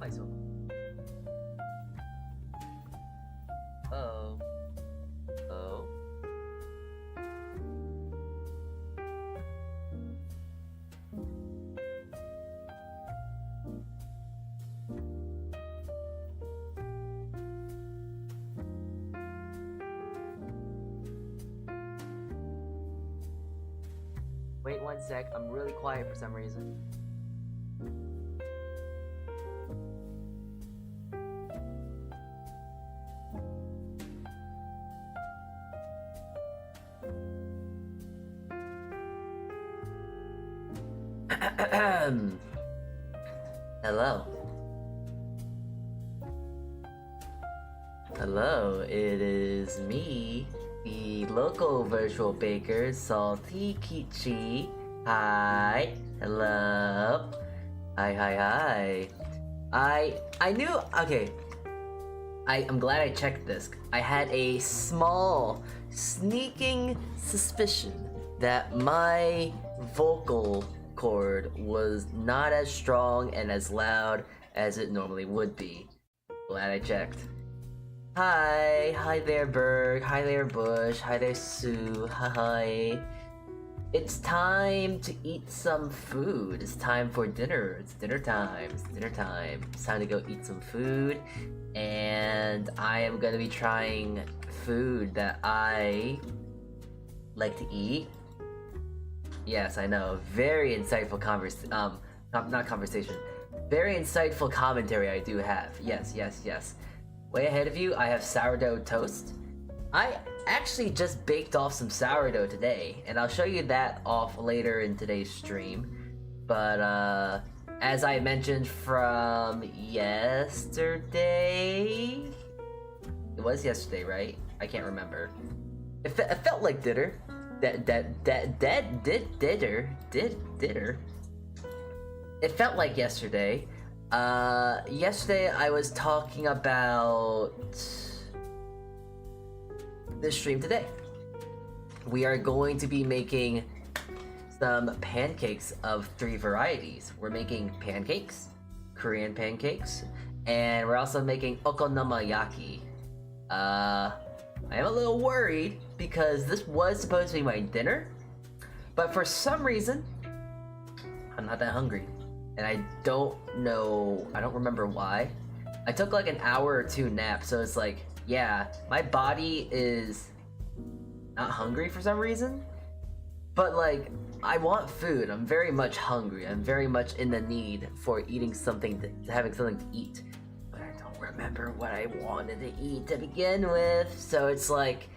myself. Oh. Oh. Wait 1 sec, I'm really quiet for some reason. Hello. Hello, it is me, the local virtual baker, Saltea Kichee. Hi. Hello. Hi. I knew, okay. I'm glad I checked this. I had a small, sneaking suspicion that my vocal cord was not as strong and as loud as it normally would be. Glad I checked. Hi there Berg, hi there Bush, hi there Sue, hi. It's time to eat some food. It's time for dinner. It's dinner time. It's time to go eat some food. And I am gonna be trying food that I like to eat. Yes, I know. Very insightful not conversation. Very insightful commentary I do have. Yes. Way ahead of you, I have sourdough toast. I actually just baked off some sourdough today, and I'll show you that off later in today's stream. But as I mentioned from yesterday, it was yesterday, right? I can't remember. It felt like dinner. Dinner. It felt like yesterday. Yesterday I was talking about this stream today. We are going to be making some pancakes of 3 varieties. We're making pancakes, Korean pancakes, and we're also making okonomiyaki. I am a little worried because this was supposed to be my dinner, but for some reason, I'm not that hungry. And I don't remember why. I took like an hour or 2 nap, so it's like, yeah, my body is not hungry for some reason. But like, I want food. I'm very much hungry. I'm very much in the need for eating something, having something to eat. But I don't remember what I wanted to eat to begin with. So it's like,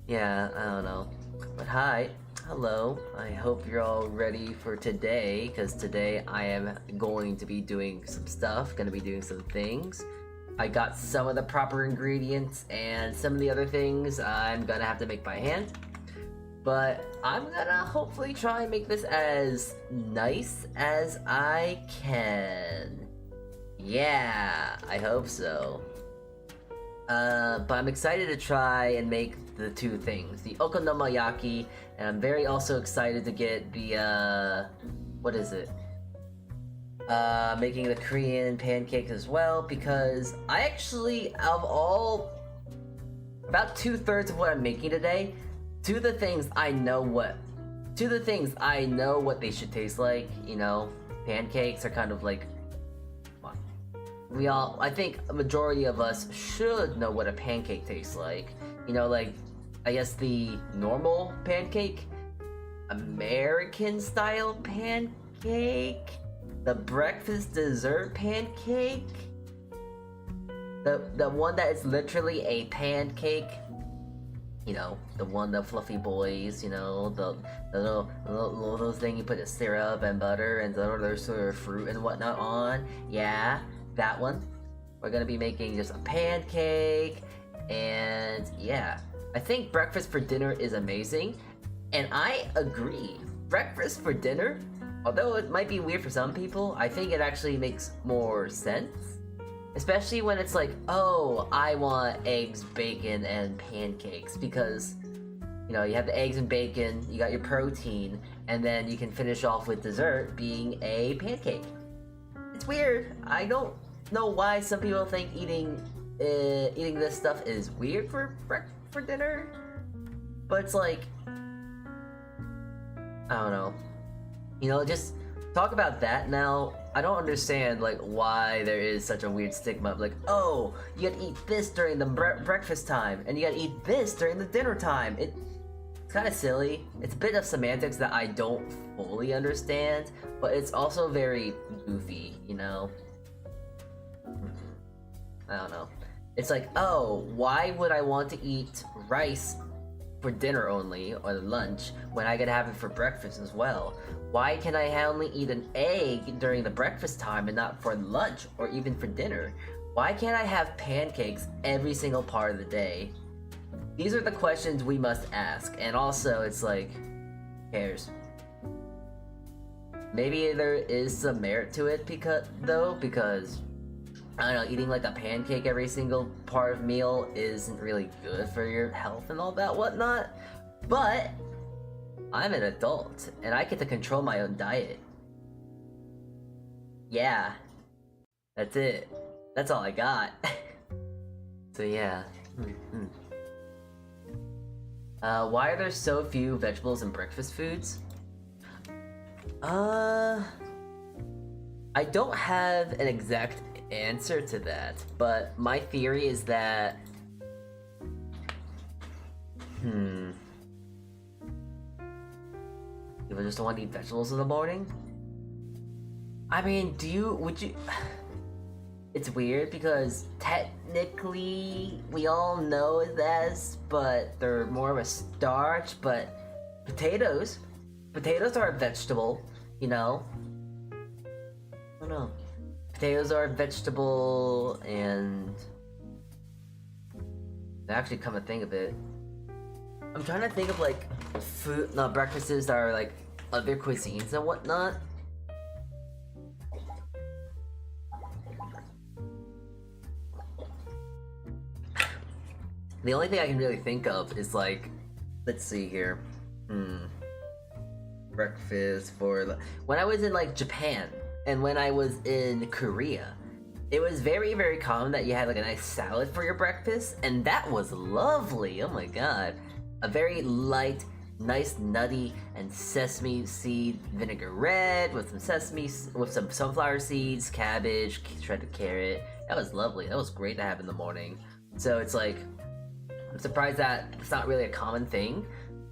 yeah, I don't know. But hi. Hello, I hope you're all ready for today, because today I am going to be doing some stuff, gonna be doing some things. I got some of the proper ingredients, and some of the other things I'm gonna have to make by hand. But I'm gonna hopefully try and make this as nice as I can. Yeah, I hope so. But I'm excited to try and make the 2 things, the okonomiyaki, and I'm very also excited to get the what is it? Making the Korean pancakes as well, because I actually, of all, about 2/3 of what I'm making today, 2 of the things I know what they should taste like. You know, pancakes are kind of like, I think a majority of us should know what a pancake tastes like. You know, like, I guess the normal pancake, American style pancake, the breakfast dessert pancake, the one that is literally a pancake, you know, the fluffy boys, you know, the little thing you put the syrup and butter and the other sort of fruit and whatnot on. Yeah, that one. We're gonna be making just a pancake, and yeah, I think breakfast for dinner is amazing, and I agree. Breakfast for dinner, although it might be weird for some people, I think it actually makes more sense. Especially when it's like, oh, I want eggs, bacon, and pancakes, because, you know, you have the eggs and bacon, you got your protein, and then you can finish off with dessert being a pancake. It's weird. I don't know why some people think eating this stuff is weird for dinner, but it's like, I don't know. You know, just talk about that now. I don't understand like why there is such a weird stigma of like, oh, you gotta eat this during the breakfast time, and you gotta eat this during the dinner time. It's kind of silly. It's a bit of semantics that I don't fully understand, but it's also very goofy, you know? I don't know. It's like, oh, why would I want to eat rice for dinner only, or lunch, when I could have it for breakfast as well? Why can I only eat an egg during the breakfast time and not for lunch or even for dinner? Why can't I have pancakes every single part of the day? These are the questions we must ask, and also it's like, who cares? Maybe there is some merit to it because I don't know, eating like a pancake every single part of meal isn't really good for your health and all that whatnot, but I'm an adult and I get to control my own diet. Yeah, that's it. That's all I got. So yeah. Why are there so few vegetables in breakfast foods? I don't have an exact answer to that, but my theory is that people just don't want to eat vegetables in the morning. I mean, would you it's weird because technically we all know this, but they're more of a starch, but potatoes are a vegetable, you know? I don't know. Potatoes are a vegetable, and actually, come to think of it, I'm trying to think of like breakfasts that are like other cuisines and whatnot. The only thing I can really think of is like, let's see here, breakfast for when I was in like Japan. And when I was in Korea, it was very, very common that you had like a nice salad for your breakfast, and that was lovely. Oh my god. A very light, nice nutty and sesame seed vinaigrette with some sunflower seeds, cabbage, shredded carrot. That was lovely. That was great to have in the morning. So it's like, I'm surprised that it's not really a common thing,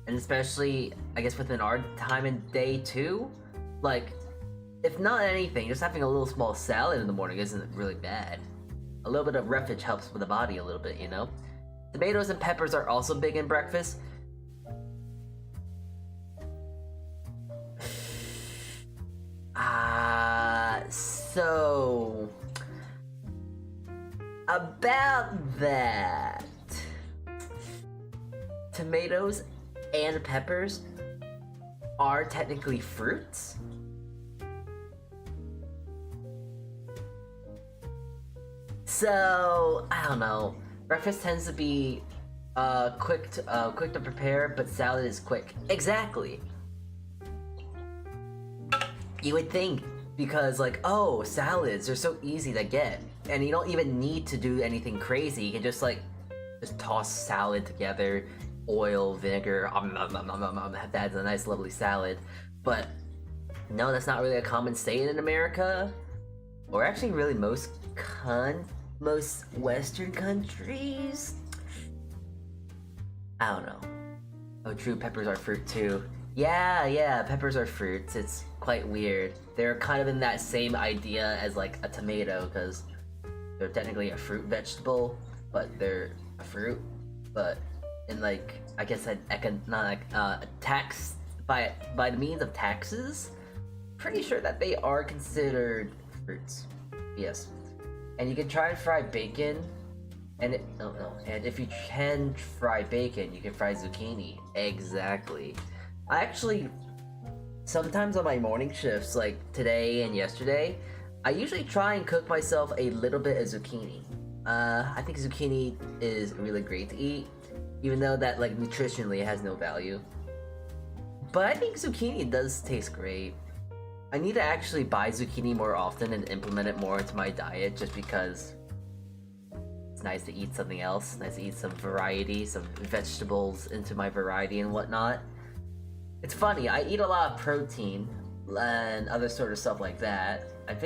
and especially I guess within our time and day too. Like, if not anything, just having a little small salad in the morning isn't really bad. A little bit of roughage helps with the body a little bit, you know? Tomatoes and peppers are also big in breakfast. So about that, tomatoes and peppers are technically fruits. So I don't know. Breakfast tends to be quick to prepare, but salad is quick. Exactly. You would think, because like, oh, salads are so easy to get, and you don't even need to do anything crazy. You can just toss salad together, oil, vinegar, that's a nice lovely salad. But no, that's not really a common saying in America, or actually really most Western countries. I don't know. Oh, true, peppers are fruit too. Yeah, peppers are fruits. It's quite weird. They're kind of in that same idea as like a tomato, because they're technically a fruit vegetable, but they're a fruit. But in like, I guess an economic tax by the means of taxes, pretty sure that they are considered fruits. Yes. And you can try and fry bacon, and and if you can fry bacon, you can fry zucchini. Exactly. I actually, sometimes on my morning shifts, like today and yesterday, I usually try and cook myself a little bit of zucchini. I think zucchini is really great to eat, even though that like nutritionally it has no value. But I think zucchini does taste great. I need to actually buy zucchini more often and implement it more into my diet just because it's nice to eat something else. Nice to eat some variety, some vegetables into my variety and whatnot. It's funny, I eat a lot of protein and other sort of stuff like that. I've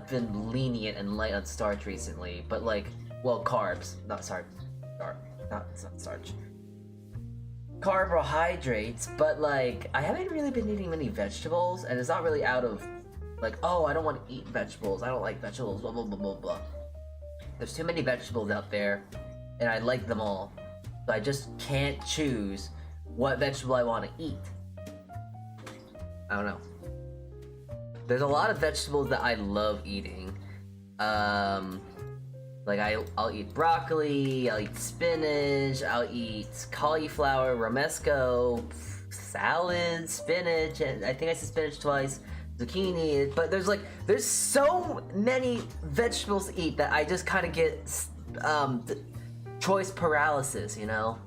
been lenient and light on starch recently, but like, well, carbs, not starch, not starch. Carbohydrates, but like, I haven't really been eating many vegetables, and it's not really out of like, oh, I don't want to eat vegetables, I don't like vegetables, blah blah blah blah blah. There's too many vegetables out there, and I like them all, so I just can't choose what vegetable I want to eat. I don't know. There's a lot of vegetables that I love eating. Like I'll eat broccoli, I'll eat spinach, I'll eat cauliflower, romesco, salad, spinach, and I think I said spinach twice, zucchini, but there's so many vegetables to eat that I just kind of get choice paralysis, you know?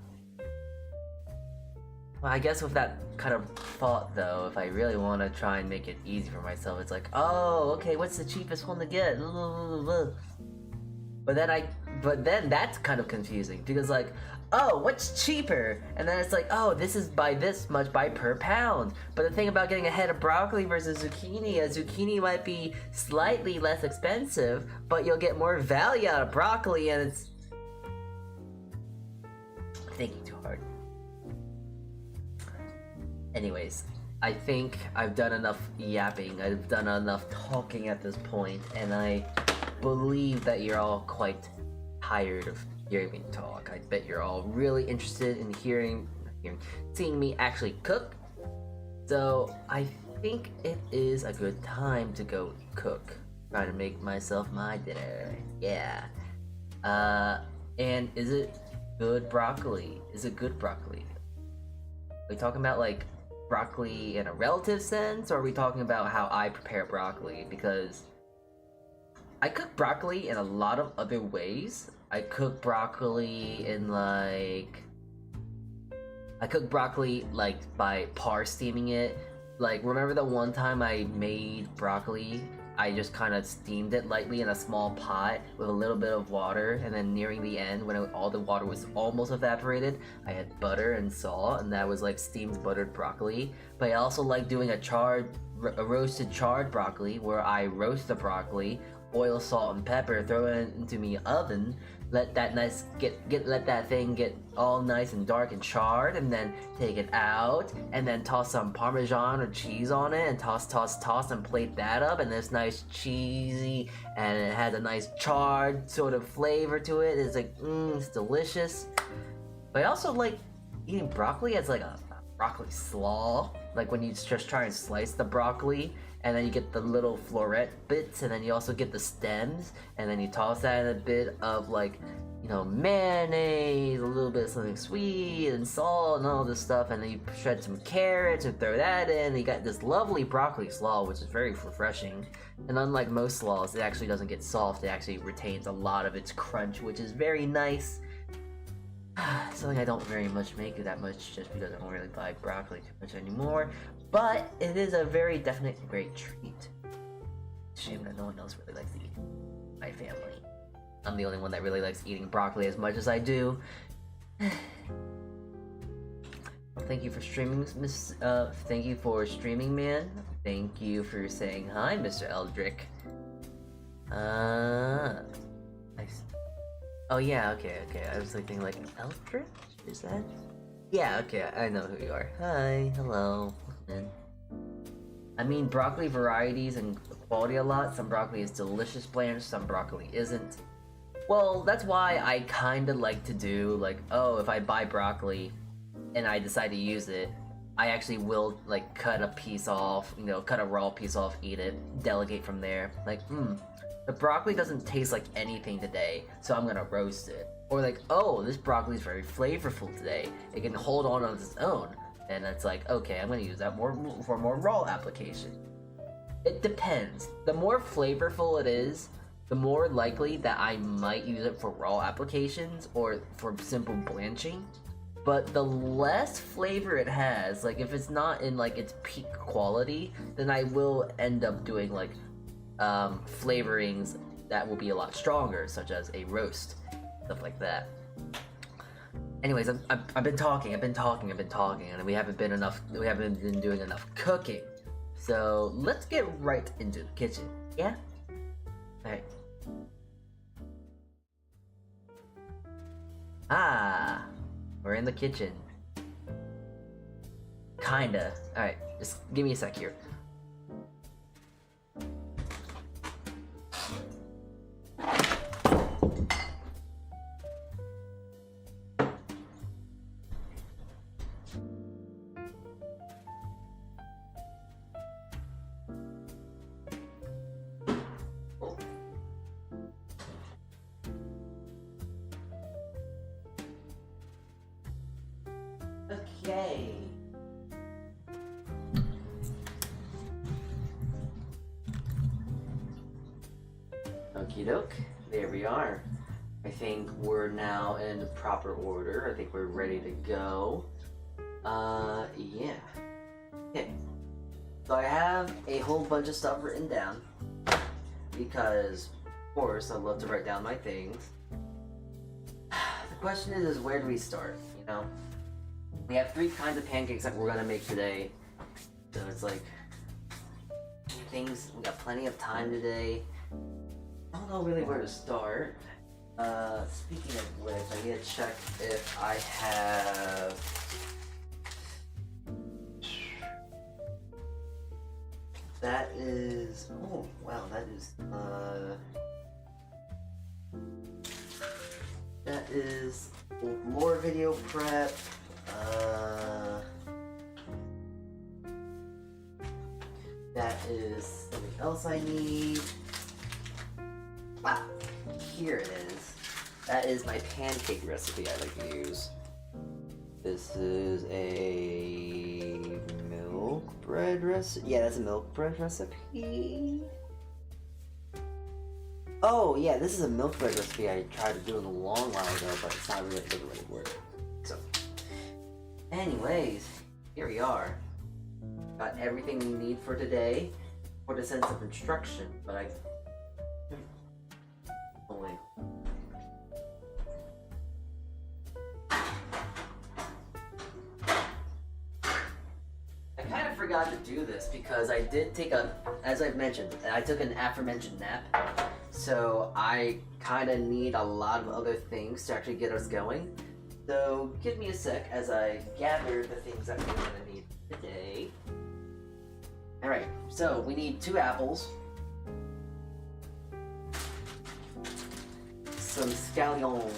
Well, I guess with that kind of thought though, if I really want to try and make it easy for myself, it's like, oh, okay, what's the cheapest one to get? But then that's kind of confusing because like, oh, what's cheaper? And then it's like, oh, this is by this much by per pound. But the thing about getting a head of broccoli versus zucchini, a zucchini might be slightly less expensive, but you'll get more value out of broccoli, and it's thinking too hard. Anyways, I think I've done enough yapping, I've done enough talking at this point, and I believe that you're all quite tired of hearing me talk. I bet you're all really interested in seeing me actually cook. So I think it is a good time to go cook. Try to make myself my dinner. Yeah. And is it good broccoli? Is it good broccoli? Are we talking about like broccoli in a relative sense, or are we talking about how I prepare broccoli? Because I cook broccoli in a lot of other ways. I cook broccoli by steaming it. Like, remember the one time I made broccoli? I just kind of steamed it lightly in a small pot with a little bit of water, and then nearing the end, when all the water was almost evaporated, I had butter and salt, and that was like steamed buttered broccoli. But I also like doing a roasted charred broccoli, where I roast the broccoli, oil, salt, and pepper, throw it into the oven, let that thing get all nice and dark and charred, and then take it out, and then toss some Parmesan or cheese on it, and toss, and plate that up, and it's nice cheesy, and it has a nice charred sort of flavor to it. It's like, it's delicious. But I also like eating broccoli as like a broccoli slaw, like when you just try and slice the broccoli, and then you get the little floret bits, and then you also get the stems, and then you toss that in a bit of like, you know, mayonnaise, a little bit of something sweet, and salt, and all this stuff, and then you shred some carrots and throw that in, and you got this lovely broccoli slaw, which is very refreshing. And unlike most slaws, it actually doesn't get soft, it actually retains a lot of its crunch, which is very nice. Something I don't very much make that much, just because I don't really buy broccoli too much anymore. But it is a very definite great treat. Shame that no one else really likes to eat in my family. I'm the only one that really likes eating broccoli as much as I do. Well, thank you for streaming, thank you for streaming, man. Thank you for saying hi, Mr. Eldrick. Nice. Oh yeah, okay. I was thinking like Eldritch? Is that? Yeah, okay, I know who you are. Hi, hello. I mean, broccoli varieties and quality a lot. Some broccoli is delicious blanch, some broccoli isn't. Well, that's why I kinda like to do like, oh, if I buy broccoli and I decide to use it, I actually will like cut a piece off, you know, cut a raw piece off, eat it, delegate from there. Like, the broccoli doesn't taste like anything today, so I'm gonna roast it. Or like, oh, this broccoli is very flavorful today. It can hold on its own. And it's like, okay, I'm gonna use that for more raw application. It depends. The more flavorful it is, the more likely that I might use it for raw applications or for simple blanching. but the less flavor it has, like if it's not in like its peak quality, then I will end up doing like flavorings that will be a lot stronger, such as a roast, stuff like that. Anyways, I've been talking, and we haven't been doing enough cooking. So let's get right into the kitchen, yeah? Alright. Ah, we're in the kitchen. Kinda. Alright, just give me a sec here. Okay. Okie doke, there we are. I think we're now in the proper order. I think we're ready to go. Yeah. Okay. So I have a whole bunch of stuff written down because, of course, I love to write down my things. The question is where do we start, you know? We have 3 kinds of pancakes that we're gonna make today. So it's like, things, we got plenty of time today. I don't know really where to start. Speaking of which, I need to check if I have... That is, oh wow, that is more video prep. That is something else I need. Ah, here it is. That is my pancake recipe I like to use. This is a milk bread recipe. Yeah, that's a milk bread recipe. Oh yeah, this is a milk bread recipe I tried to do a long while ago, but it's not really, it doesn't really work. So, anyways, here we are. Got everything we need for today for the sense of instruction, but I... Oh wait. I kind of forgot to do this because I did take a, as I've mentioned, I took an aforementioned nap. So I kind of need a lot of other things to actually get us going. So give me a sec as I gather the things that we're going to need today. Alright, so we need 2 apples, some scallion,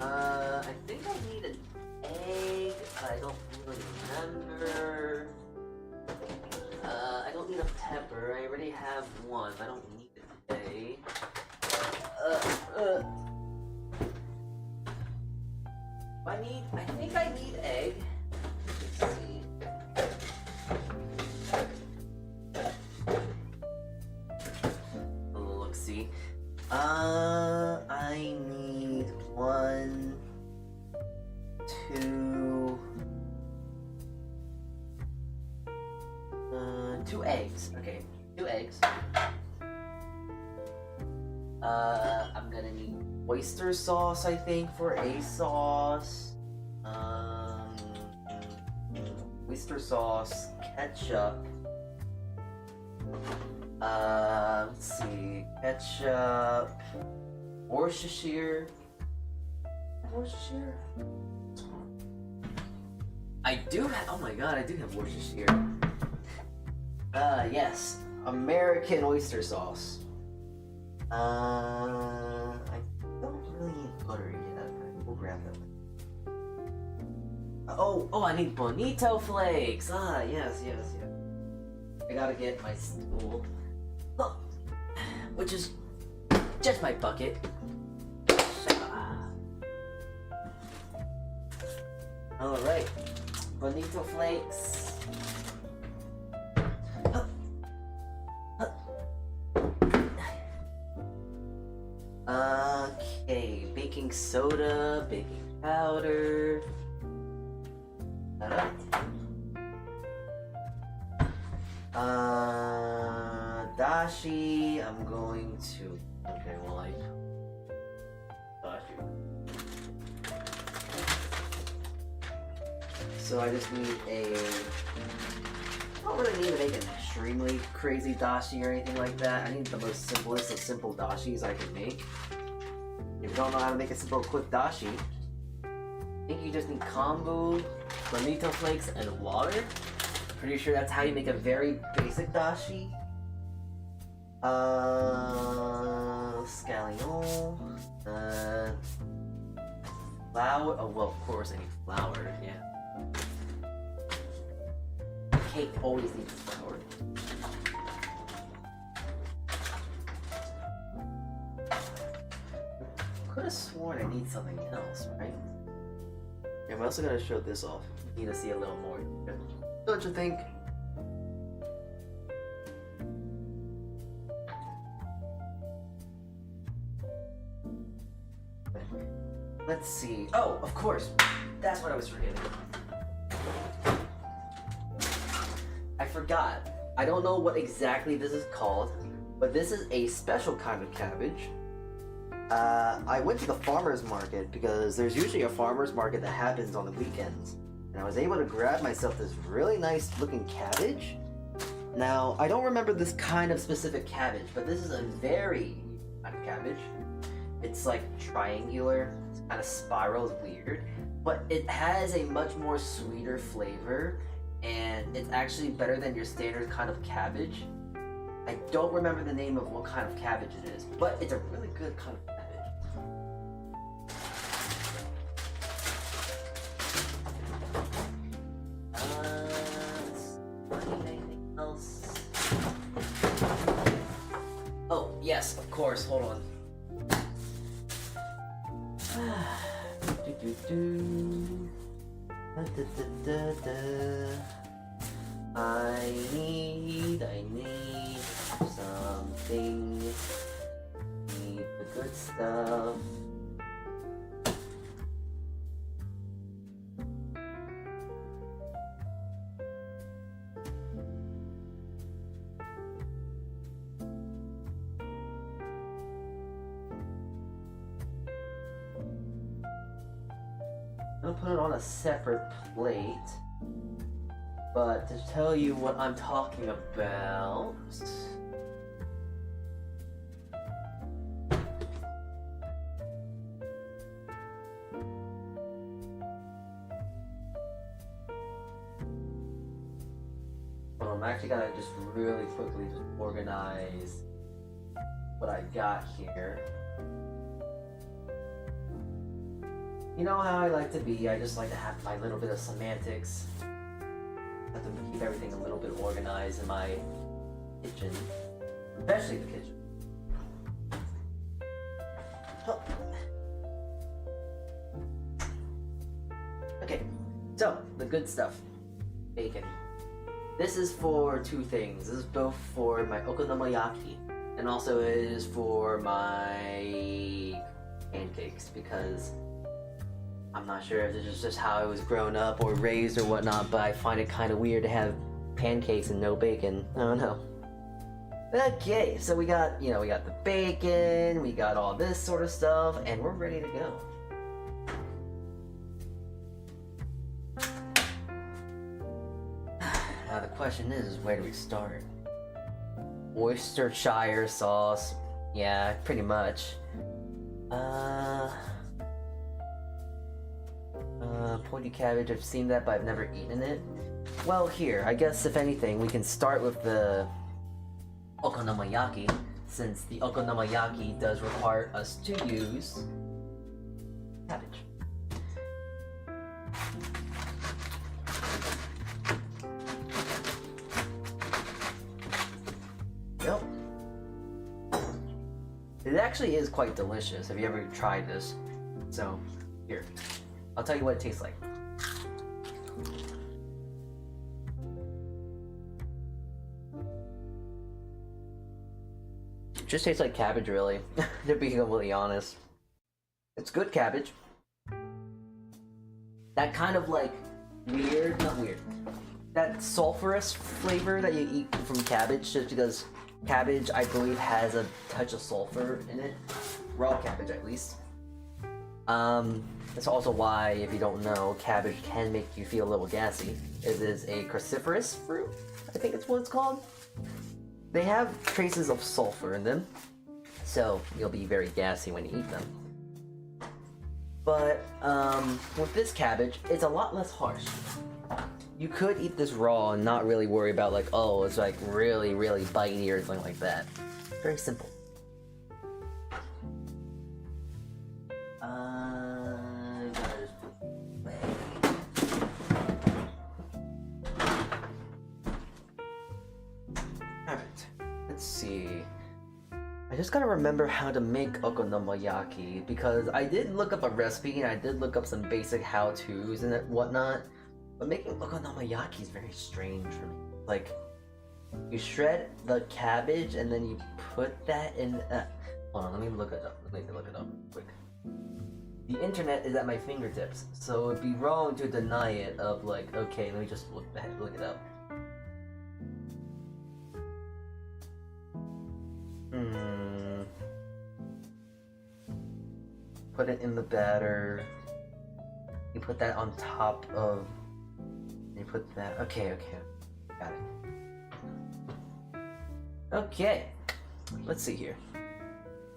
I think I need an egg. I don't really remember. I don't need a pepper. I already have one. I don't need it today. I think I need egg. Let's see. Let's see. I need 1, 2, 2 eggs. Okay, 2 eggs. I'm gonna need oyster sauce, I think, for a sauce. Oyster sauce, ketchup. Let's see, ketchup, Worcestershire. Worcestershire? I do have, oh my god, I do have Worcestershire. Yes, American oyster sauce. I don't really need butter yet. We'll grab that. Oh, I need bonito flakes. Ah, yes. I gotta get my stool, which is just my bucket. All right, bonito flakes. baking soda, baking powder. Dashi, I'm going to... Okay, well, dashi. So I just need a... I don't really need to make an extremely crazy dashi or anything like that. I need the most simplest of simple dashis I can make. If you don't know how to make a simple quick dashi, I think you just need kombu, bonito flakes, and water. Pretty sure that's how you make a very basic dashi. Scallion, flour. Oh well, of course I need flour. Yeah. Cake always needs flour. Could have sworn I need something else, right? Yeah, I'm also gonna show this off. You need to see a little more. Don't you think? Let's see. Oh, of course. That's what I was forgetting. I forgot. I don't know what exactly this is called, but this is a special kind of cabbage. I went to the farmer's market because there's usually a farmer's market that happens on the weekends. And I was able to grab myself this really nice looking cabbage. Now, I don't remember this kind of specific cabbage, but this is a very kind of cabbage. It's like triangular, it's kind of spiral, it's weird, but it has a much more sweeter flavor, and it's actually better than your standard kind of cabbage. I don't remember the name of what kind of cabbage it is, but it's a really good kind of cabbage. Anything else? Oh, yes, of course, hold on. I need something. Need the good stuff. I'm gonna put it on a separate plate, but to tell you what I'm talking about, well, I'm actually gonna just really quickly just organize what I got here. You know how I like to be, I just like to have my little bit of semantics. I have to keep everything a little bit organized in my kitchen. Especially the kitchen. Oh. Okay, so, the good stuff. Bacon. This is for two things. This is both for my okonomiyaki, and also it is for my pancakes, because I'm not sure if this is just how I was grown up or raised or whatnot, but I find it kind of weird to have pancakes and no bacon. I don't know. Okay, so we got the bacon, we got all this sort of stuff, and we're ready to go. Now the question is where do we start? Worcestershire sauce. Yeah, pretty much. Pointy cabbage, I've seen that, but I've never eaten it. Well, here, I guess if anything, we can start with the okonomiyaki, since the okonomiyaki does require us to use cabbage. Yep. It actually is quite delicious. Have you ever tried this? So, here. I'll tell you what it tastes like. It just tastes like cabbage, really, to be completely honest. It's good cabbage. That kind of like weird, not weird, that sulfurous flavor that you eat from cabbage, just because cabbage, I believe, has a touch of sulfur in it. Raw cabbage, at least. That's also why, if you don't know, cabbage can make you feel a little gassy. It is a cruciferous fruit, I think it's what it's called. They have traces of sulfur in them, so you'll be very gassy when you eat them. But, with this cabbage, it's a lot less harsh. You could eat this raw and not really worry about like, oh, it's like really, really bitey or something like that. Very simple. Alright, let's see. I just gotta remember how to make okonomiyaki, because I did look up a recipe and I did look up some basic how-tos and whatnot, but making okonomiyaki is very strange for me. Like, you shred the cabbage and then you put that in. Hold on, let me look it up. Let me look it up quick. The internet is at my fingertips, so it'd be wrong to deny it. Of like, okay, let me just look it up. Put it in the batter. You put that on top of. You put that. Okay, got it. Okay, let's see here.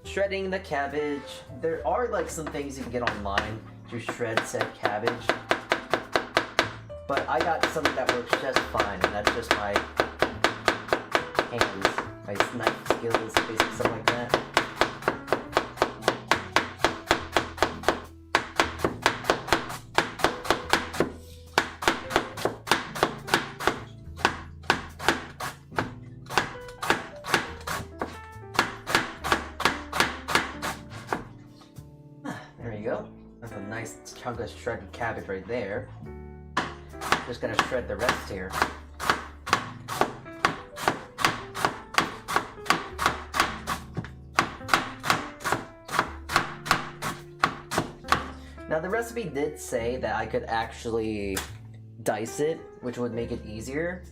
Shredding the cabbage. There are like some things you can get online to shred said cabbage, but I got something that works just fine, and that's just my hands, my knife skills, basically something like that. Chunk of shredded cabbage right there. Just gonna shred the rest here. Now the recipe did say that I could actually dice it, which would make it easier,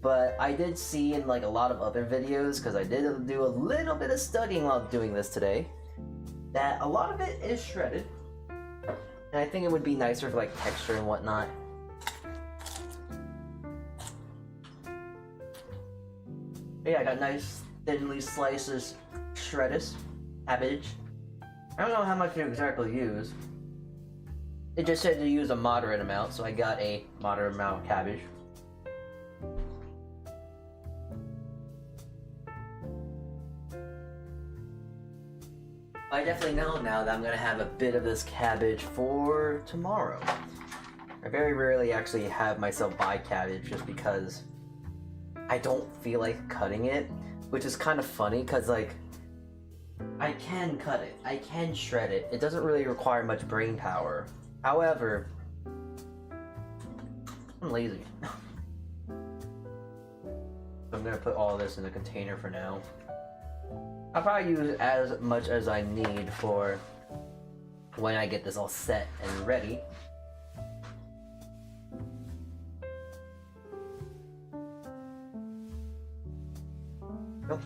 but I did see in like a lot of other videos, because I did do a little bit of studying while doing this today, that a lot of it is shredded. And I think it would be nicer for like texture and whatnot. But yeah, I got nice thinly slices, shredded cabbage. I don't know how much you exactly use. It just said to use a moderate amount, so I got a moderate amount of cabbage. I definitely know now that I'm gonna have a bit of this cabbage for tomorrow. I very rarely actually have myself buy cabbage just because I don't feel like cutting it, which is kind of funny because like I can cut it, I can shred it. It doesn't really require much brain power. However, I'm lazy. So I'm gonna put all this in a container for now. I'll probably use as much as I need for when I get this all set and ready. Nope.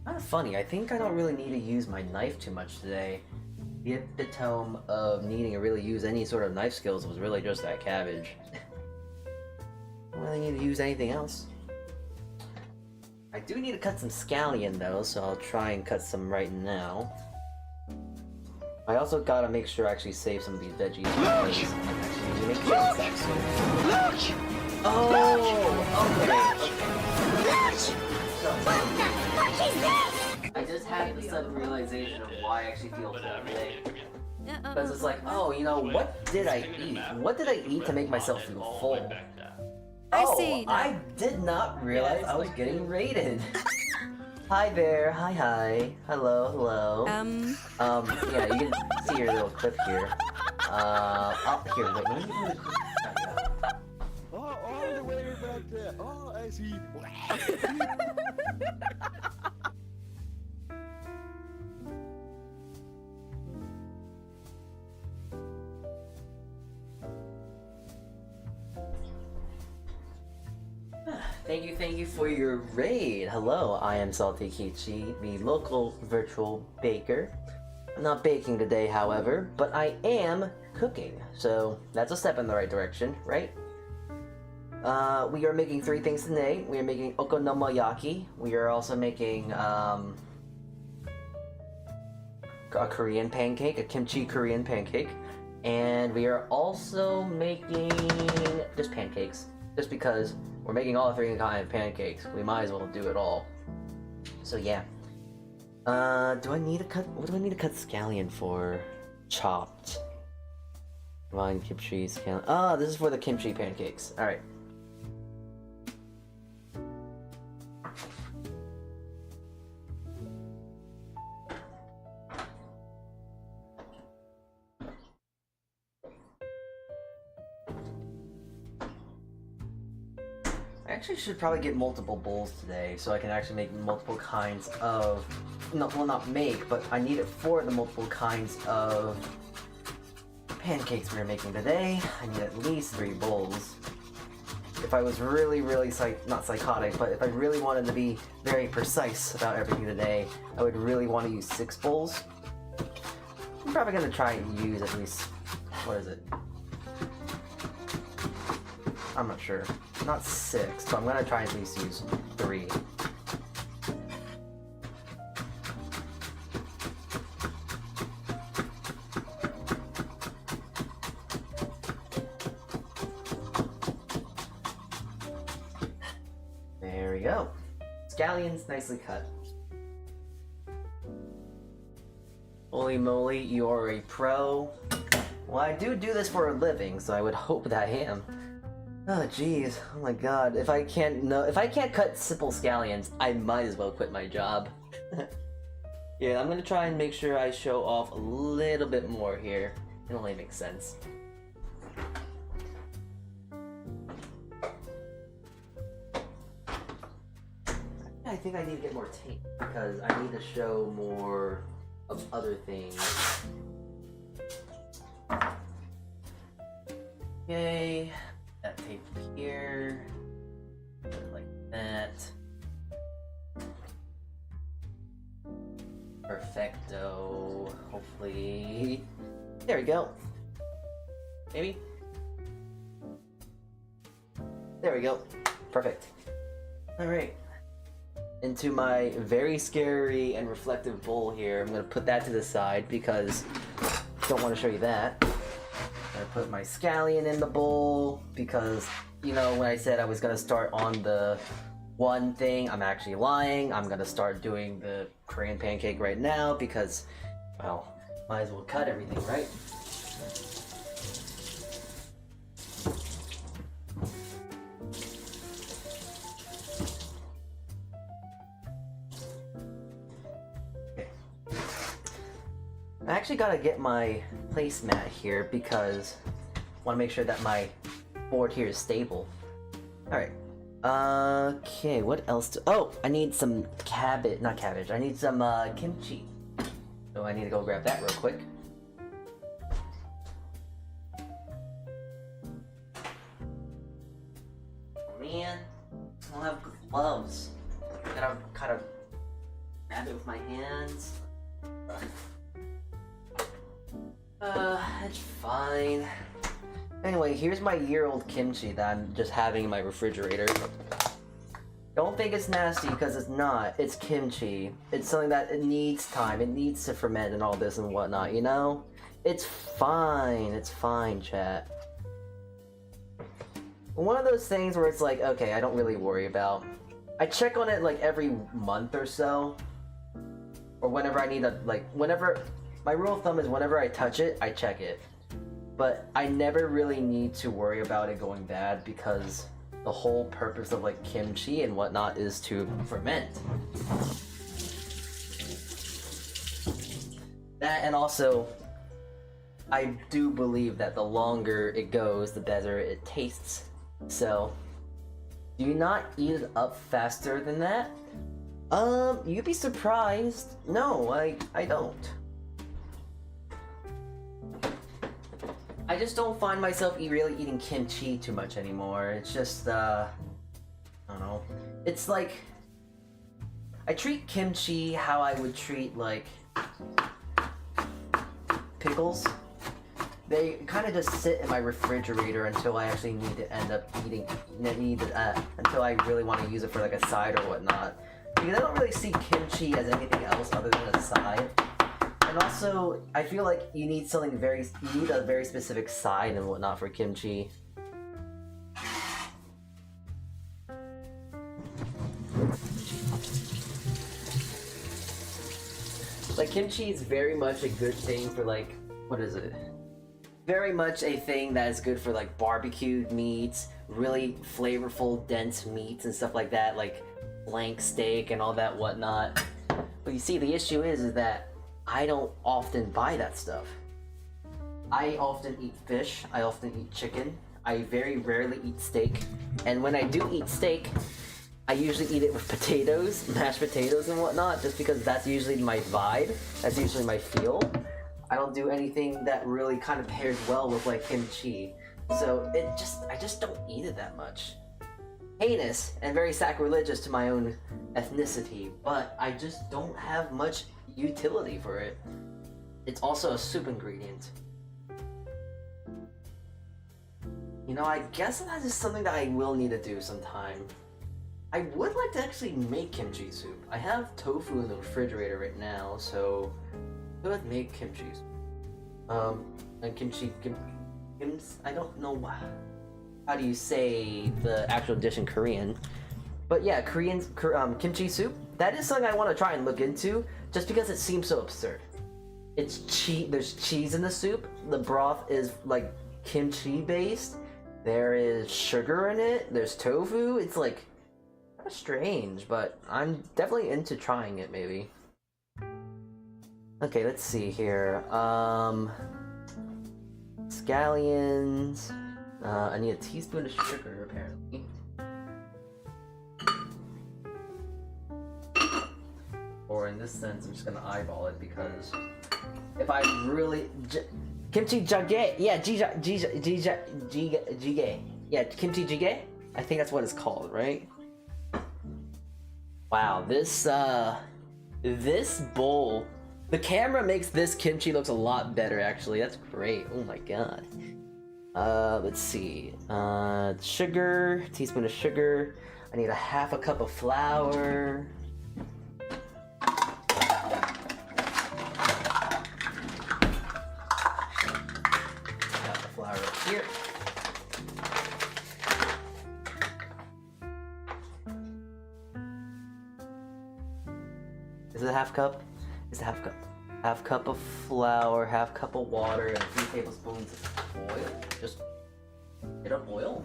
Kind of funny, I think I don't really need to use my knife too much today. The epitome of needing to really use any sort of knife skills was really just that cabbage. I don't really need to use anything else. I do need to cut some scallion though, so I'll try and cut some right now. I also gotta make sure I actually save some of these veggies. Look! Oh, okay. What the fuck is this? I just had the sudden realization of why I actually feel full today. Because it's like, oh, you know, what did I eat? What did I eat to make myself feel full? I see. I did not realize I was getting rated. Hi there, hi, hello. Yeah, you can see your little clip here. Here, wait, let me give you the clip. Oh, all the way back there. Oh, I see. Thank you for your raid. Hello, I am Saltea Kichee, the local virtual baker. I'm not baking today, however, but I am cooking, so that's a step in the right direction, right? We are making 3 things today. We are making Okonomiyaki. We are also making a Korean pancake, a kimchi Korean pancake. And we are also making just pancakes, just because we're making all 3 kind of pancakes. We might as well do it all. So yeah. Do I need to cut? What do I need to cut scallion for? Chopped. Vine kimchi scallion. Ah, this is for the kimchi pancakes. All right. I actually should probably get multiple bowls today so I can actually make multiple kinds of... No, well, not make, but I need it for the multiple kinds of pancakes we're making today. I need at least 3 bowls. If I was really, not psychotic, but if I really wanted to be very precise about everything today, I would really want to use 6 bowls. I'm probably going to try and use at least... What is it? I'm not sure. Not 6, so I'm gonna try and at least use 3. There we go. Scallions nicely cut. Holy moly, you are a pro. Well, I do this for a living, so I would hope that I am. Oh jeez, oh my god, if I can't cut simple scallions, I might as well quit my job. Yeah, I'm gonna try and make sure I show off a little bit more here. It only makes sense. I think I need to get more tape because I need to show more of other things. Okay. That tape here, put it like that. Perfecto. Hopefully, there we go. Maybe. There we go. Perfect. All right. Into my very scary and reflective bowl here. I'm gonna put that to the side because I don't want to show you that. I put my scallion in the bowl because, you know, when I said I was gonna start on the one thing, I'm actually lying. I'm gonna start doing the Korean pancake right now because, well, might as well cut everything, right? I actually gotta get my placemat here because I want to make sure that my board here is stable. Alright. Okay, what else do... Oh! I need some cabbage. Not cabbage. I need some kimchi. So I need to go grab that real quick. Man, I don't have gloves. I gotta kind of grab it with my hands. It's fine. Anyway, here's my year-old kimchi that I'm just having in my refrigerator. Don't think it's nasty because it's not. It's kimchi. It's something that it needs time. It needs to ferment and all this and whatnot, you know? It's fine. It's fine, chat. One of those things where it's like, okay, I don't really worry about. I check on it like every month or so. Or whenever I need a, like, whenever... My rule of thumb is whenever I touch it, I check it. But I never really need to worry about it going bad because the whole purpose of like kimchi and whatnot is to ferment. That, and also, I do believe that the longer it goes, the better it tastes. So, do not eat it up faster than that. You'd be surprised. No, I don't. I just don't find myself really eating kimchi too much anymore. It's just, I don't know. It's like, I treat kimchi how I would treat, like, pickles. They kind of just sit in my refrigerator until I actually need to end up eating, until I really want to use it for, like, a side or whatnot. Because I don't really see kimchi as anything else other than a side. And also, I feel like you need a very specific side and whatnot for kimchi. Like, kimchi is very much a good thing for, like, what is it? Very much a thing that is good for, like, barbecued meats, really flavorful, dense meats and stuff like that, like blank steak and all that whatnot. But you see, the issue is that I don't often buy that stuff. I often eat fish, I often eat chicken, I very rarely eat steak, and when I do eat steak, I usually eat it with potatoes, mashed potatoes and whatnot, just because that's usually my vibe, that's usually my feel. I don't do anything that really kind of pairs well with like kimchi, so I just don't eat it that much. Heinous and very sacrilegious to my own ethnicity, but I just don't have much utility for it. It's also a soup ingredient. You know, I guess that is something that I will need to do sometime. I would like to actually make kimchi soup. I have tofu in the refrigerator right now, so I would make kimchi soup. And I don't know how do you say the actual dish in Korean, but yeah, kimchi soup. That is something I want to try and look into, just because it seems so absurd. It's there's cheese in the soup. The broth is like kimchi based. There is sugar in it. There's tofu. It's like kind of strange, but I'm definitely into trying it maybe. Okay, let's see here. Scallions. I need a teaspoon of sugar apparently. Or in this sense, I'm just gonna eyeball it because if I really kimchi jjigae, yeah, jjigae, yeah, kimchi jjigae. I think that's what it's called, right? Wow, this bowl, the camera makes this kimchi looks a lot better actually. That's great. Oh my god. Let's see. Sugar, teaspoon of sugar. I need a half a cup of flour. Here. Is it a half cup? It's a half cup. Half cup of flour, half cup of water, and 3 tablespoons of oil. Just get up oil.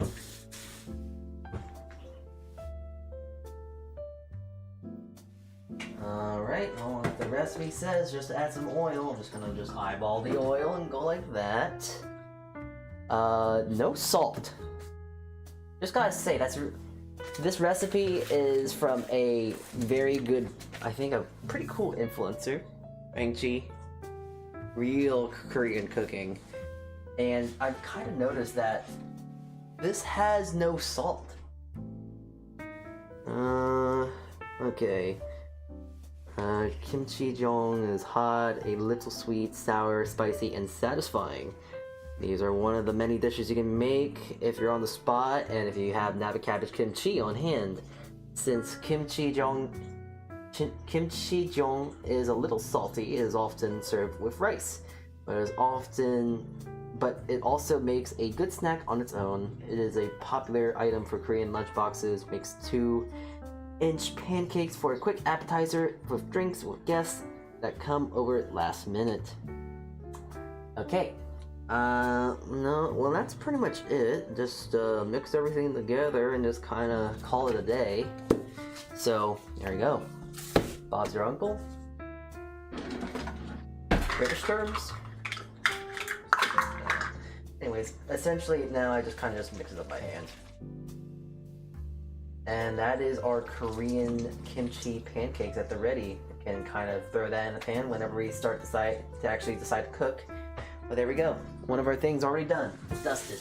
Alright, well, like the recipe says, just add some oil. I'm just gonna eyeball the oil and go like that. No salt. Just gotta say, this recipe is from a very good, I think a pretty cool influencer, Pancake, real Korean cooking. And I've kind of noticed that this has no salt. Okay. Kimchi jong is hot, a little sweet, sour, spicy, and satisfying. These are one of the many dishes you can make if you're on the spot and if you have Napa cabbage kimchi on hand. Since kimchi jong is a little salty, it is often served with rice, but it also makes a good snack on its own. It is a popular item for Korean lunchboxes. Makes 2-inch pancakes for a quick appetizer with drinks with guests that come over last minute. Okay. No, well that's pretty much it. Just mix everything together and just kind of call it a day. So, there you go. Bob's your uncle. British terms. Anyways, essentially now I just kind of mix it up by hand. And that is our Korean kimchi pancakes at the ready. We can kind of throw that in the pan whenever we decide to cook. But there we go. One of our things already done. It's dusted.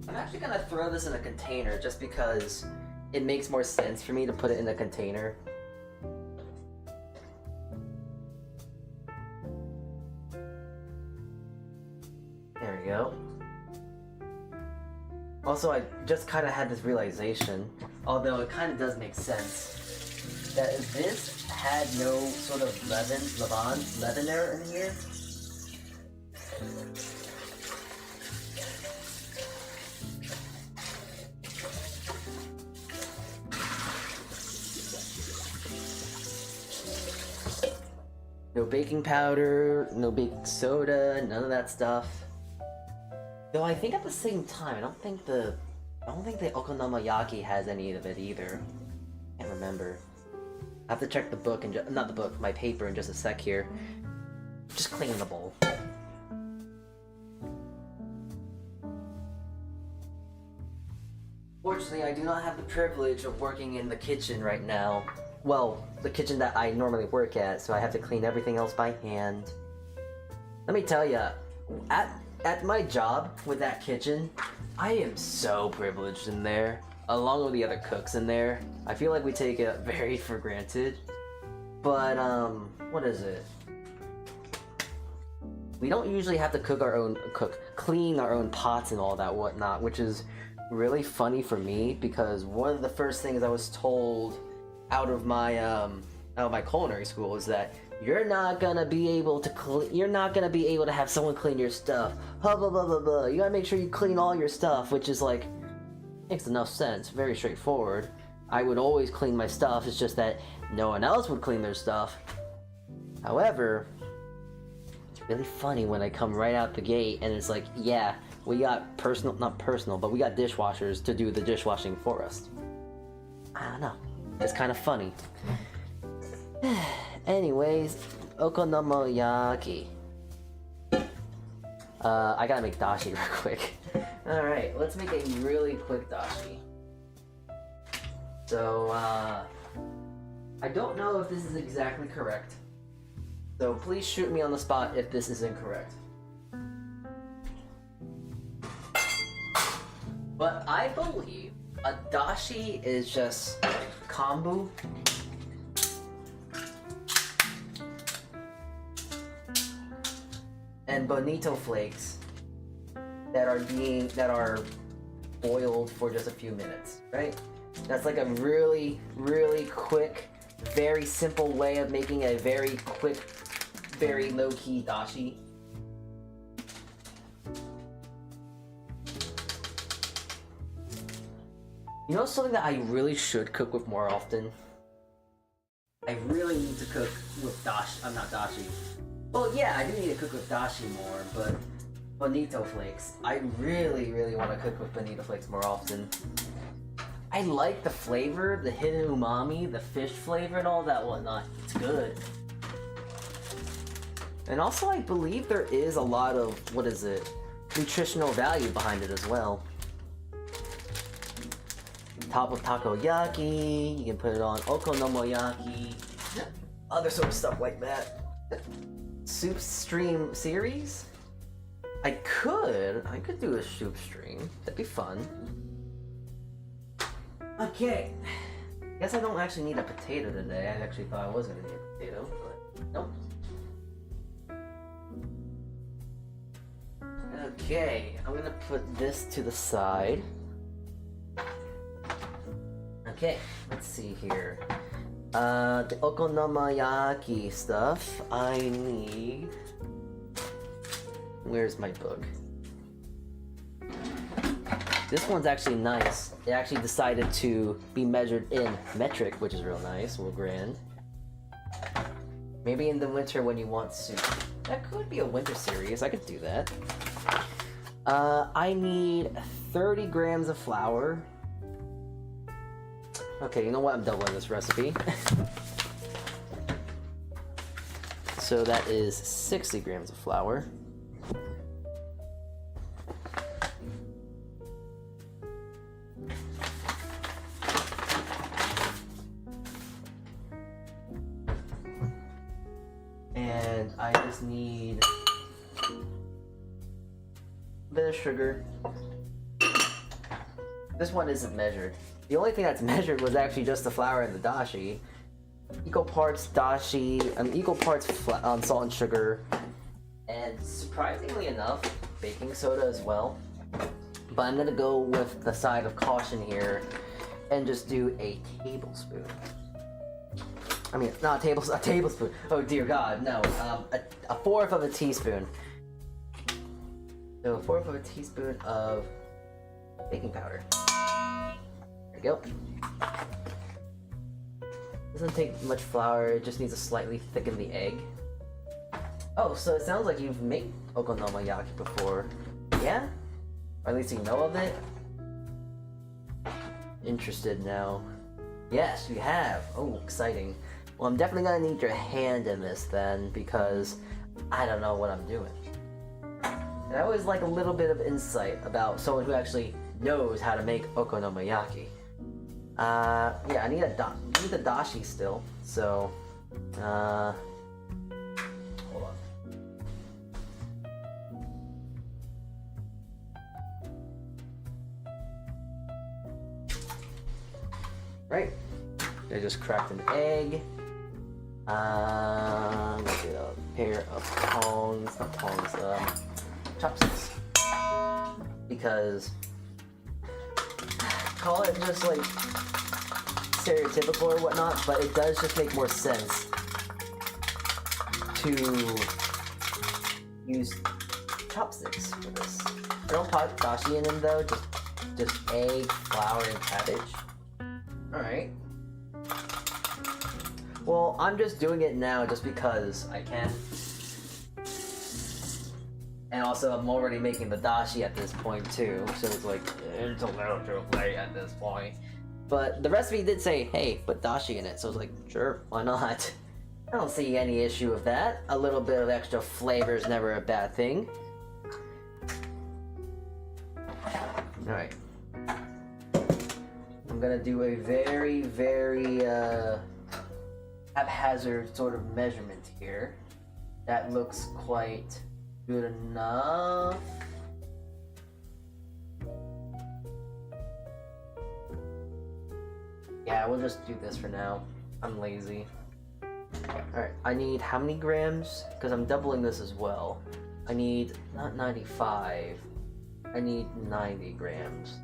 I'm actually gonna throw this in a container just because it makes more sense for me to put it in a container. There we go. Also, I just kind of had this realization, although it kind of does make sense, that if this had no sort of leavener in here, no baking powder, no baking soda, none of that stuff. Though I think at the same time, I don't think the Okonomiyaki has any of it either. Can't remember. I have to check the book and not the book, my paper in just a sec here. Just clean the bowl. Fortunately, I do not have the privilege of working in the kitchen right now. Well, the kitchen that I normally work at, so I have to clean everything else by hand. Let me tell ya, at my job with that kitchen, I am so privileged in there, along with the other cooks in there. I feel like we take it very for granted. But, what is it? We don't usually have to clean our own pots and all that whatnot, which is really funny for me because one of the first things I was told out of my culinary school is that you're not gonna be able to have someone clean your stuff. Blah, blah, blah, blah, blah. You gotta make sure you clean all your stuff, which is like, makes enough sense, very straightforward. I would always clean my stuff, it's just that no one else would clean their stuff. However, it's really funny when I come right out the gate and it's like, yeah, we got not personal, but we got dishwashers to do the dishwashing for us. I don't know, it's kind of funny. Anyways, Okonomiyaki. I gotta make dashi real quick. Alright, let's make a really quick dashi. So, I don't know if this is exactly correct. So please shoot me on the spot if this is incorrect. But I believe a dashi is just kombu and bonito flakes that are boiled for just a few minutes, right? That's like a really, really quick, very simple way of making a very quick, very low-key dashi. You know something that I really should cook with more often? I really need to cook with dashi. Well, yeah, I do need to cook with dashi more, but bonito flakes. I really, really want to cook with bonito flakes more often. I like the flavor, the hidden umami, the fish flavor and all that whatnot. It's good. And also I believe there is a lot of, nutritional value behind it as well. Top of takoyaki, you can put it on okonomiyaki, other sort of stuff like that. Soup stream series? I could do a soup stream. That'd be fun. Okay. Guess I don't actually need a potato today. I actually thought I was gonna need a potato, but nope. Okay, I'm gonna put this to the side. Okay, let's see here. The okonomiyaki stuff, I need... Where's my book? This one's actually nice. It actually decided to be measured in metric, which is real nice, real grand. Maybe in the winter when you want soup. That could be a winter series, I could do that. I need 30 grams of flour. Okay, you know what? I'm doubling this recipe. So that is 60 grams of flour. I just need a bit of sugar. This one isn't measured. The only thing that's measured was actually just the flour and the dashi. Equal parts dashi, equal parts salt and sugar, and surprisingly enough, baking soda as well. But I'm gonna go with the side of caution here and just do a tablespoon. I mean, not a tablespoon. Oh dear God, no. A fourth of a teaspoon. So a fourth of a teaspoon of baking powder. There we go. Doesn't take much flour, it just needs to slightly thicken the egg. Oh, so it sounds like you've made okonomiyaki before. Yeah? Or at least you know of it? Interested now. Yes, you have. Oh, exciting. Well, I'm definitely gonna need your hand in this then, because I don't know what I'm doing. And I always like a little bit of insight about someone who actually knows how to make okonomiyaki. Yeah, I need the dashi still, so, hold on. Right, I just cracked an egg. Let's get a pair of chopsticks. Because, call it just like stereotypical or whatnot, but it does just make more sense to use chopsticks for this. I don't put dashi in them though, just egg, flour, and cabbage. Alright. Well, I'm just doing it now just because I can. And also, I'm already making the dashi at this point too, so it's like, it's a little too late at this point. But the recipe did say, hey, put dashi in it, so I was like, sure, why not? I don't see any issue with that. A little bit of extra flavor is never a bad thing. Alright. I'm gonna do a very, very haphazard sort of measurement here. That looks quite good enough. Yeah, we'll just do this for now. I'm lazy. Alright, I need how many grams? Because I'm doubling this as well. I need, not 95, I need 90 grams.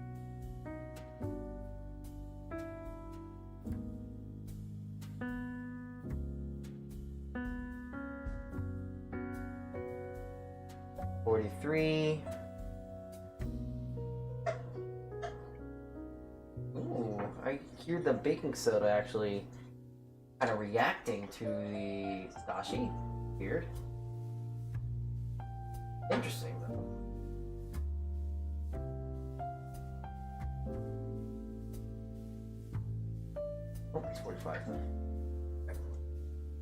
$43. Ooh, I hear the baking soda actually kind of reacting to the dashi. Weird. Interesting though. Oh, it's 45.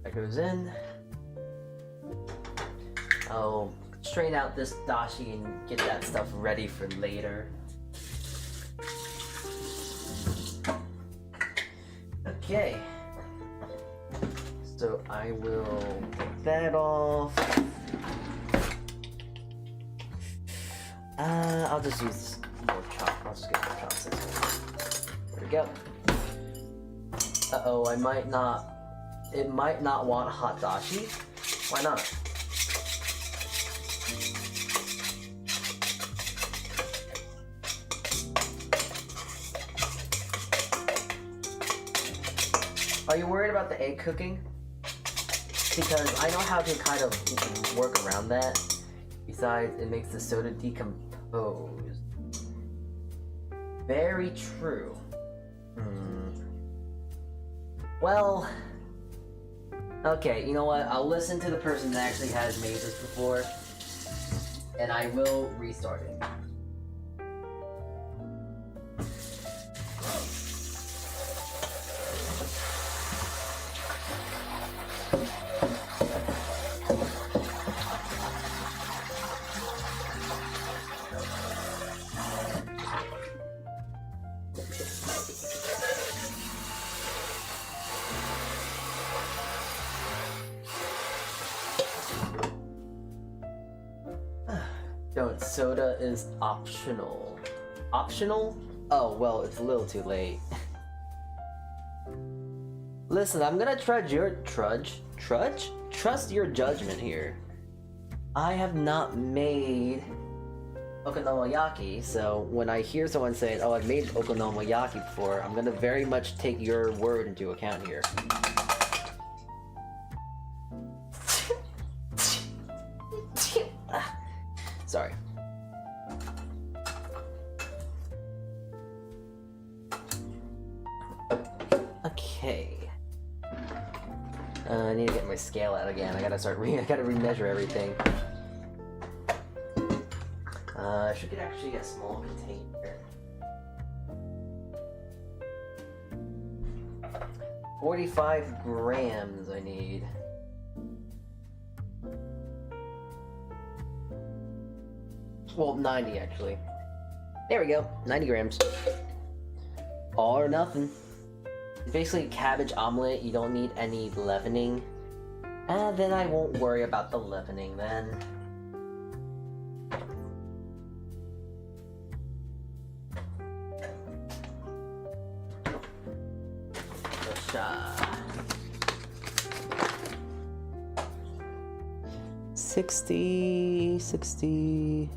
That goes in. I'll strain out this dashi and get that stuff ready for later. Okay. So I will take that off. I'll just use more I'll just get more chopsticks. There we go. Uh-oh, it might not want hot dashi. Why not? Are you worried about the egg cooking? Because I know how to kind of work around that. Besides, it makes the soda decompose. Very true. Well, okay, you know what? I'll listen to the person that actually has made this before, and I will restart it. Don't. Soda is optional. Optional? Oh, well, it's a little too late. Listen, I'm gonna trust your judgment here. I have not made Okonomiyaki, so when I hear someone saying, oh, I've made Okonomiyaki before, I'm gonna very much take your word into account here. Sorry. Okay. I need to get my scale out again. I gotta remeasure everything. I should get actually a small container. 45 grams I need. Well, 90 actually. There we go, 90 grams. All or nothing. It's basically a cabbage omelet, you don't need any leavening. And then I won't worry about the leavening then. $60.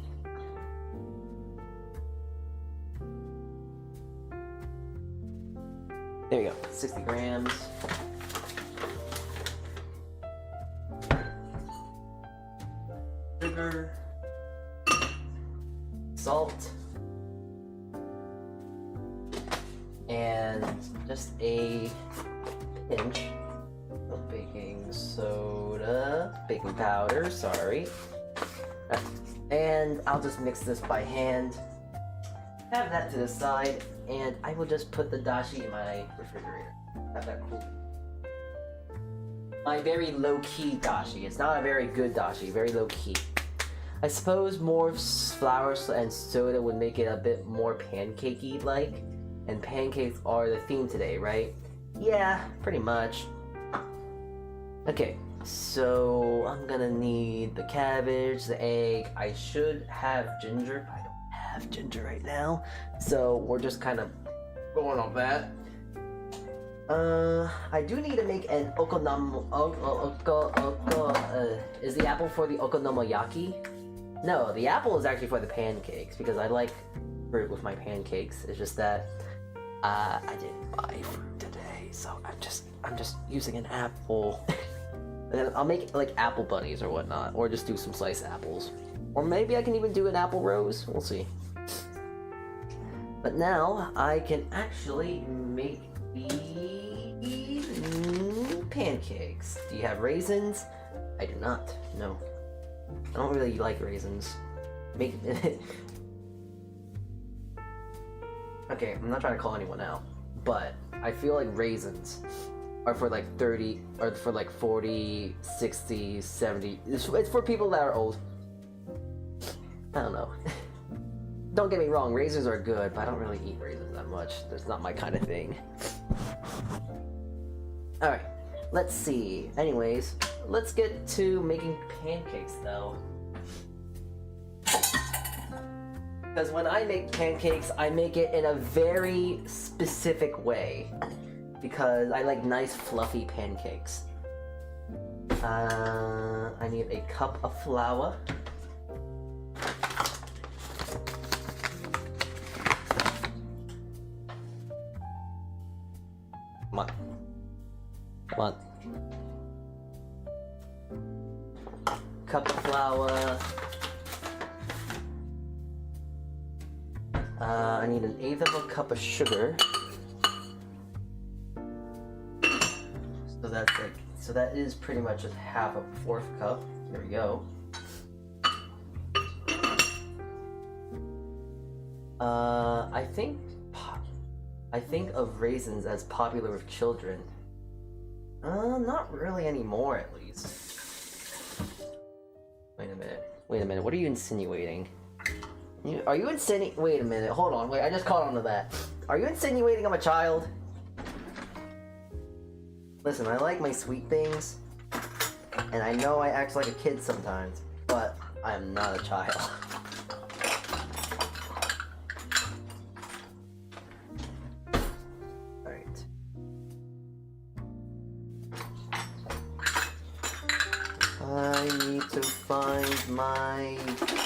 There you go, 60 grams. Sugar, salt, and just a pinch of baking soda, baking powder, sorry. And I'll just mix this by hand. Have that to the side, and I will just put the dashi in my refrigerator. Have that cool. My very low-key dashi. It's not a very good dashi, very low-key. I suppose more flour and soda would make it a bit more pancakey like, and pancakes are the theme today, right? Yeah, pretty much. Okay, so I'm gonna need the cabbage, the egg. I should have ginger. I don't have ginger right now, so we're just kind of going on that. I do need to make an is the apple for the okonomiyaki? No, the apple is actually for the pancakes because I like fruit with my pancakes. It's just that I didn't buy fruit today, so I'm just using an apple. And then I'll make like apple bunnies or whatnot, or just do some sliced apples, or maybe I can even do an apple rose. We'll see. But now I can actually make the pancakes. Do you have raisins? I do not. No, I don't really like raisins. Make okay, I'm not trying to call anyone out, but I feel like raisins are for like 30, or for like 40, 60, 70. It's for people that are old. I don't know. Don't get me wrong, raisins are good, but I don't really eat raisins that much. That's not my kind of thing. Alright, let's see. Anyways, let's get to making pancakes though. Because when I make pancakes, I make it in a very specific way. Because I like nice fluffy pancakes. I need a cup of flour. Come on. Come on. Cup of flour. I need 1/8 of a cup of sugar. So that is pretty much just 1/4 cup. There we go. I think of raisins as popular with children. Not really anymore, at least. Wait a minute, what are you insinuating? Are you insinuating? Wait a minute, hold on, wait, I just caught on to that. Are you insinuating I'm a child? Listen, I like my sweet things, and I know I act like a kid sometimes, but I am not a child. I need to find my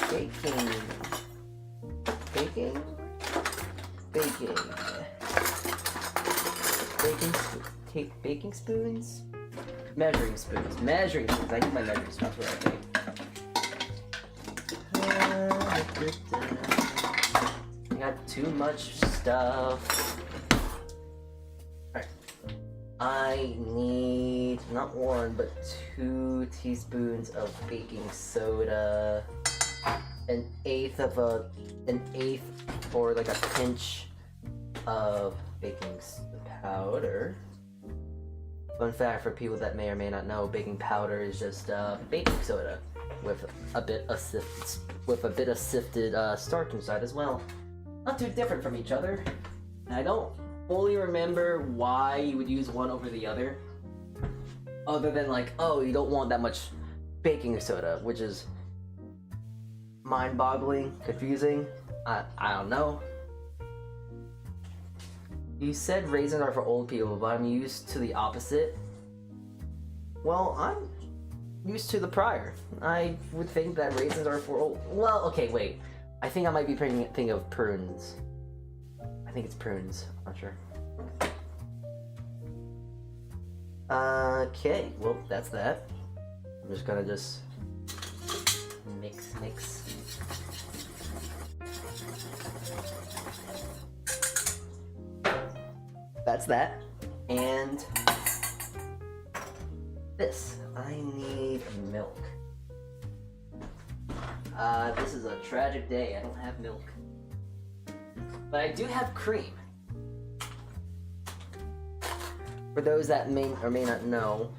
baking. Baking? Baking. Take baking spoons? Measuring spoons. Measuring spoons. I need my measuring spoons, what I think. I got too much stuff. Alright. I need not 1 but 2 teaspoons of baking soda. An eighth or like a pinch of baking powder. Fun fact for people that may or may not know, baking powder is just baking soda with a bit of sifted starch inside as well. Not too different from each other. And I don't fully remember why you would use one over the other. Other than like, oh, you don't want that much baking soda, which is mind-boggling, confusing. I don't know. You said raisins are for old people, but I'm used to the opposite. Well, I'm used to the prior. I would think that raisins are for old. Well, okay, wait. I think I might be thinking of prunes. I think it's prunes. I'm not sure. Okay, well, that's that. I'm just gonna mix. That's that. And this. I need milk. This is a tragic day. I don't have milk. But I do have cream. For those that may or may not know,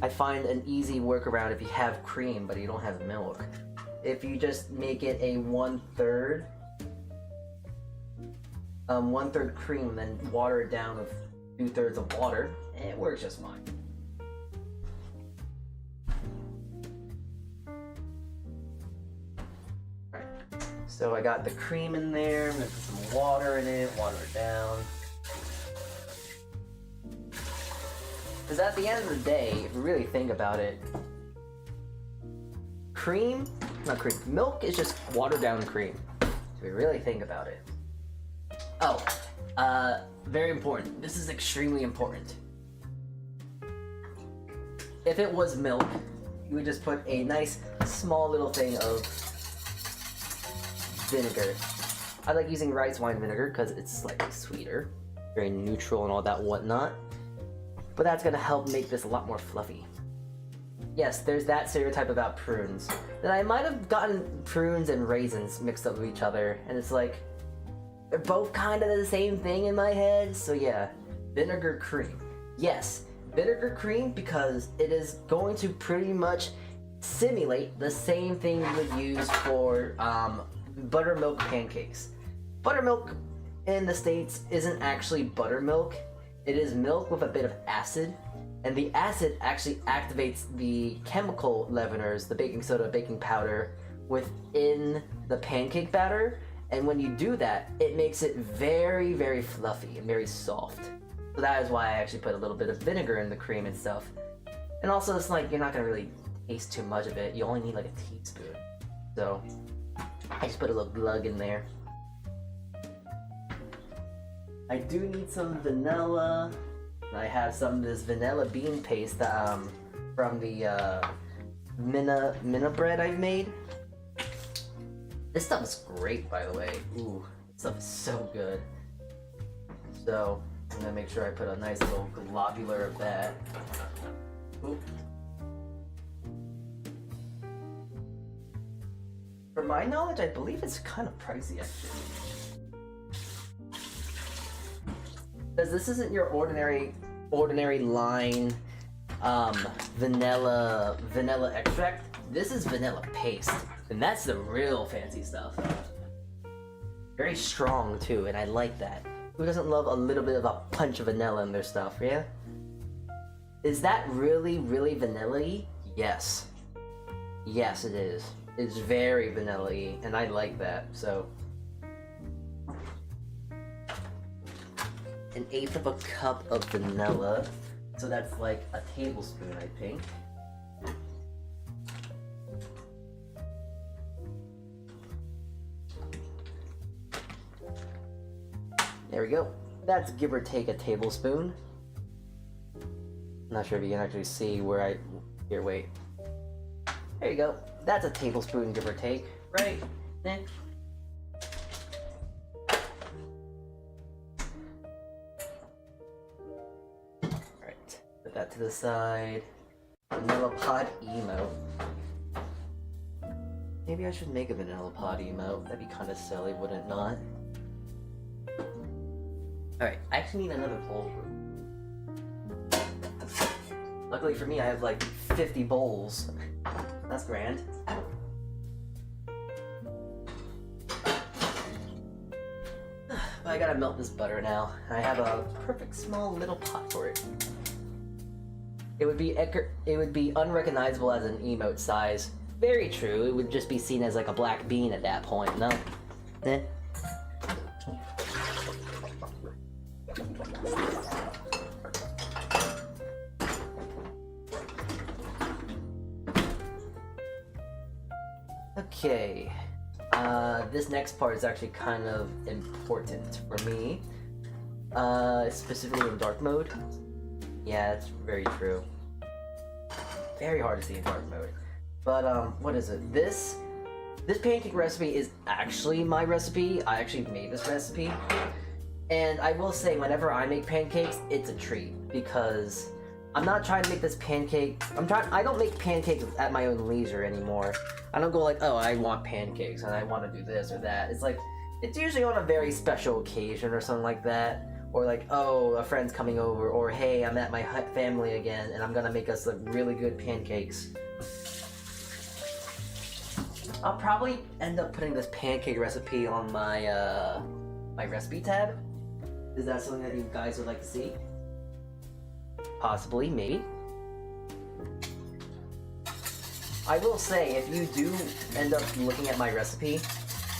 I find an easy workaround if you have cream but you don't have milk. If you just make it a 1/3 cream, then water it down with 2/3 of water, and it works just fine. Alright, so I got the cream in there, I'm gonna put some water in it, water it down. Because at the end of the day, if you really think about it, milk is just watered down cream. If you really think about it. Oh, very important. This is extremely important. If it was milk, you would just put a nice small little thing of vinegar. I like using rice wine vinegar because it's slightly sweeter, very neutral and all that whatnot. But that's gonna help make this a lot more fluffy. Yes, there's that stereotype about prunes. Then I might have gotten prunes and raisins mixed up with each other, and it's like, they're both kind of the same thing in my head, so yeah. Vinegar cream. Yes, vinegar cream because it is going to pretty much simulate the same thing you would use for buttermilk pancakes. Buttermilk in the States isn't actually buttermilk. It is milk with a bit of acid, and the acid actually activates the chemical leaveners, the baking soda, baking powder, within the pancake batter. And when you do that, it makes it very, very fluffy and very soft. So that is why I actually put a little bit of vinegar in the cream and stuff. And also, it's like, you're not gonna really taste too much of it. You only need like a teaspoon. So, I just put a little glug in there. I do need some vanilla. I have some of this vanilla bean paste that, from the Minna bread I've made. This stuff is great, by the way. Ooh, this stuff is so good. So, I'm gonna make sure I put a nice little globular of that. Ooh. For my knowledge, I believe it's kind of pricey, actually. Because this isn't your ordinary line vanilla extract. This is vanilla paste. And that's the real fancy stuff. Very strong too, and I like that. Who doesn't love a little bit of a punch of vanilla in their stuff, yeah? Is that really, really vanilla-y? Yes. Yes, it is. It's very vanilla-y, and I like that, so. 1/8 of a cup of vanilla. So that's like a tablespoon, I think. There we go. That's give or take a tablespoon. Not sure if you can actually see where I... Here, wait. There you go. That's a tablespoon, give or take, right? Eh. Alright, put that to the side. Vanilla pod emote. Maybe I should make a vanilla pod emote. That'd be kind of silly, would it not? Alright, I actually need another bowl. Luckily for me, I have like 50 bowls. That's grand. But I gotta melt this butter now. I have a perfect small little pot for it. It would be unrecognizable as an emote size. Very true. It would just be seen as like a black bean at that point. No. Eh. Okay, this next part is actually kind of important for me, specifically in dark mode. Yeah, it's very true. Very hard to see in dark mode. But, what is it? This pancake recipe is actually my recipe. I actually made this recipe. And I will say, whenever I make pancakes, it's a treat, because I'm not trying to make this pancake. I don't make pancakes at my own leisure anymore. I don't go like, oh, I want pancakes and I want to do this or that. It's like, it's usually on a very special occasion or something like that. Or like, oh, a friend's coming over, or hey, I'm at my family again and I'm gonna make us like really good pancakes. I'll probably end up putting this pancake recipe on my my recipe tab. Is that something that you guys would like to see? Possibly, maybe. I will say, if you do end up looking at my recipe,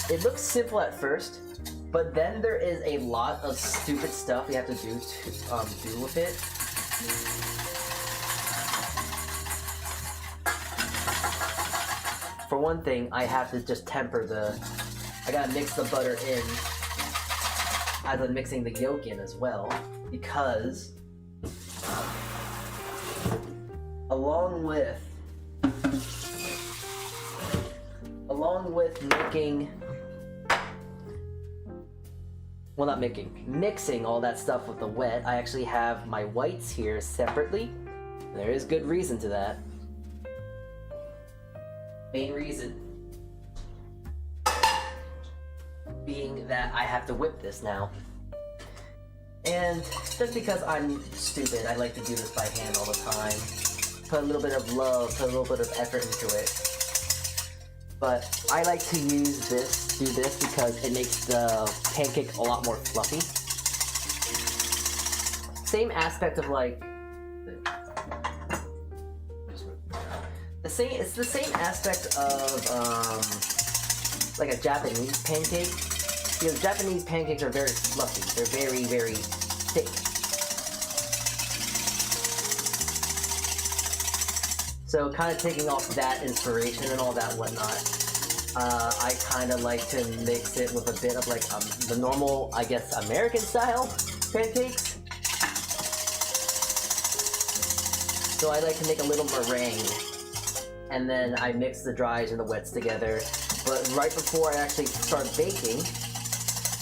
it looks simple at first, but then there is a lot of stupid stuff we have to do with it. For one thing, I have to just temper I gotta mix the butter in as I'm mixing the yolk in as well, because along with making, well, not making, mixing all that stuff with the wet, I actually have my whites here separately. There is good reason to that. Main reason being that I have to whip this now. And just because I'm stupid, I like to do this by hand all the time. Put a little bit of love, put a little bit of effort into it. But I like to do this because it makes the pancake a lot more fluffy. Same aspect of like, it's the same aspect of like a Japanese pancake. Because Japanese pancakes are very fluffy. They're very, very thick. So kind of taking off that inspiration and all that whatnot, I kind of like to mix it with a bit of like the normal, I guess, American style pancakes. So I like to make a little meringue, and then I mix the dries and the wets together. But right before I actually start baking,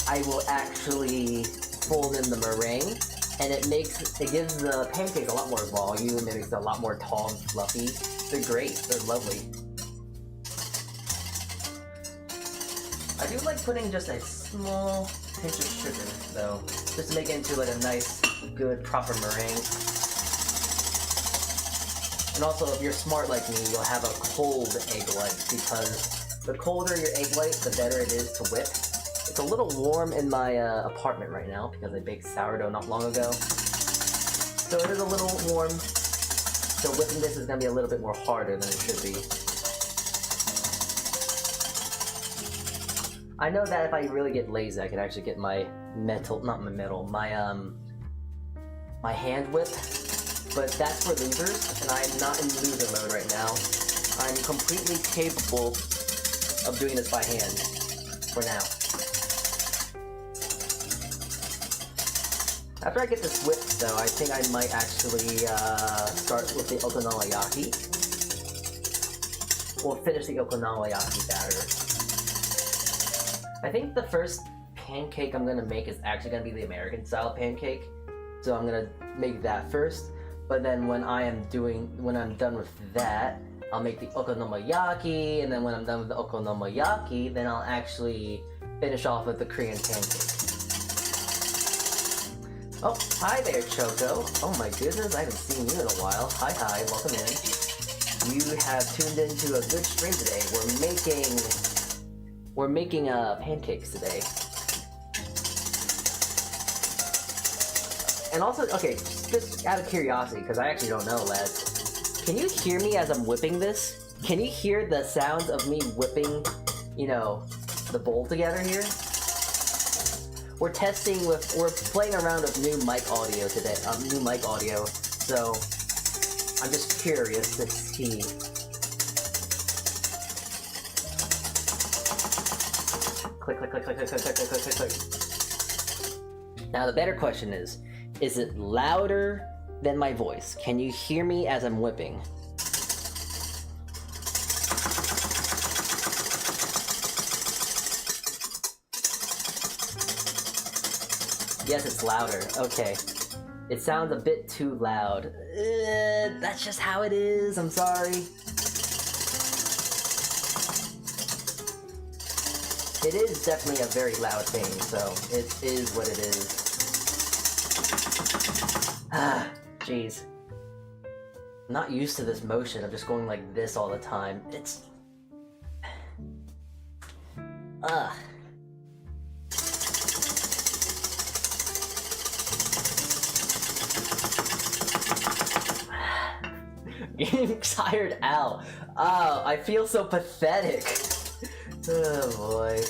I will actually fold in the meringue, and it gives the pancakes a lot more volume. It makes it a lot more tall and fluffy. They're great. They're lovely. I do like putting just a small pinch of sugar, though, just to make it into like a nice, good, proper meringue. And also, if you're smart like me, you'll have a cold egg white, because the colder your egg white, the better it is to whip. It's a little warm in my apartment right now because I baked sourdough not long ago. So it is a little warm. So whipping this is going to be a little bit more harder than it should be. I know that if I really get lazy, I can actually get my my hand whip but that's for losers, and I'm not in loser mode right now. I'm completely capable of doing this by hand, for now. After I get this whipped, though, I think I might actually start with the Okonomiyaki. We'll finish the Okonomiyaki batter. I think the first pancake I'm gonna make is actually gonna be the American style pancake. So I'm gonna make that first. But then when I'm done with that, I'll make the Okonomiyaki, and then when I'm done with the Okonomiyaki, then I'll actually finish off with the Korean pancake. Oh, hi there, Choco. Oh my goodness, I haven't seen you in a while. Hi, welcome in. You have tuned into a good stream today. We're making pancakes today. And also, okay, just out of curiosity, because I actually don't know, lads. Can you hear me as I'm whipping this? Can you hear the sounds of me whipping, you know, the bowl together here? We're playing around with new mic audio today, so I'm just curious to see. Click. Now the better question is it louder than my voice? Can you hear me as I'm whipping? Yes, it's louder. Okay. It sounds a bit too loud. That's just how it is. I'm sorry. It is definitely a very loud thing, so it is what it is. Ah, jeez. I'm not used to this motion of just going like this all the time. It's... Getting tired out. Oh, I feel so pathetic. Oh boy.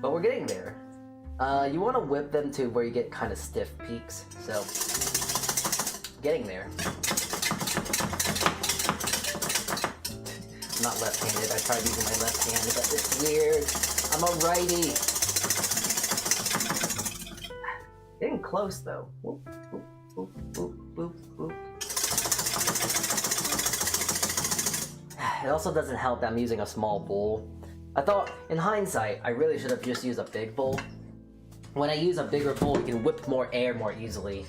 But we're getting there. You want to whip them to where you get kind of stiff peaks, so getting there. I'm not left-handed. I tried using my left hand, but it's weird. I'm a righty. Getting close though. Whoop, whoop, whoop, whoop, whoop, whoop. It also doesn't help that I'm using a small bowl. I thought, in hindsight, I really should have just used a big bowl. When I use a bigger bowl, you can whip more air more easily.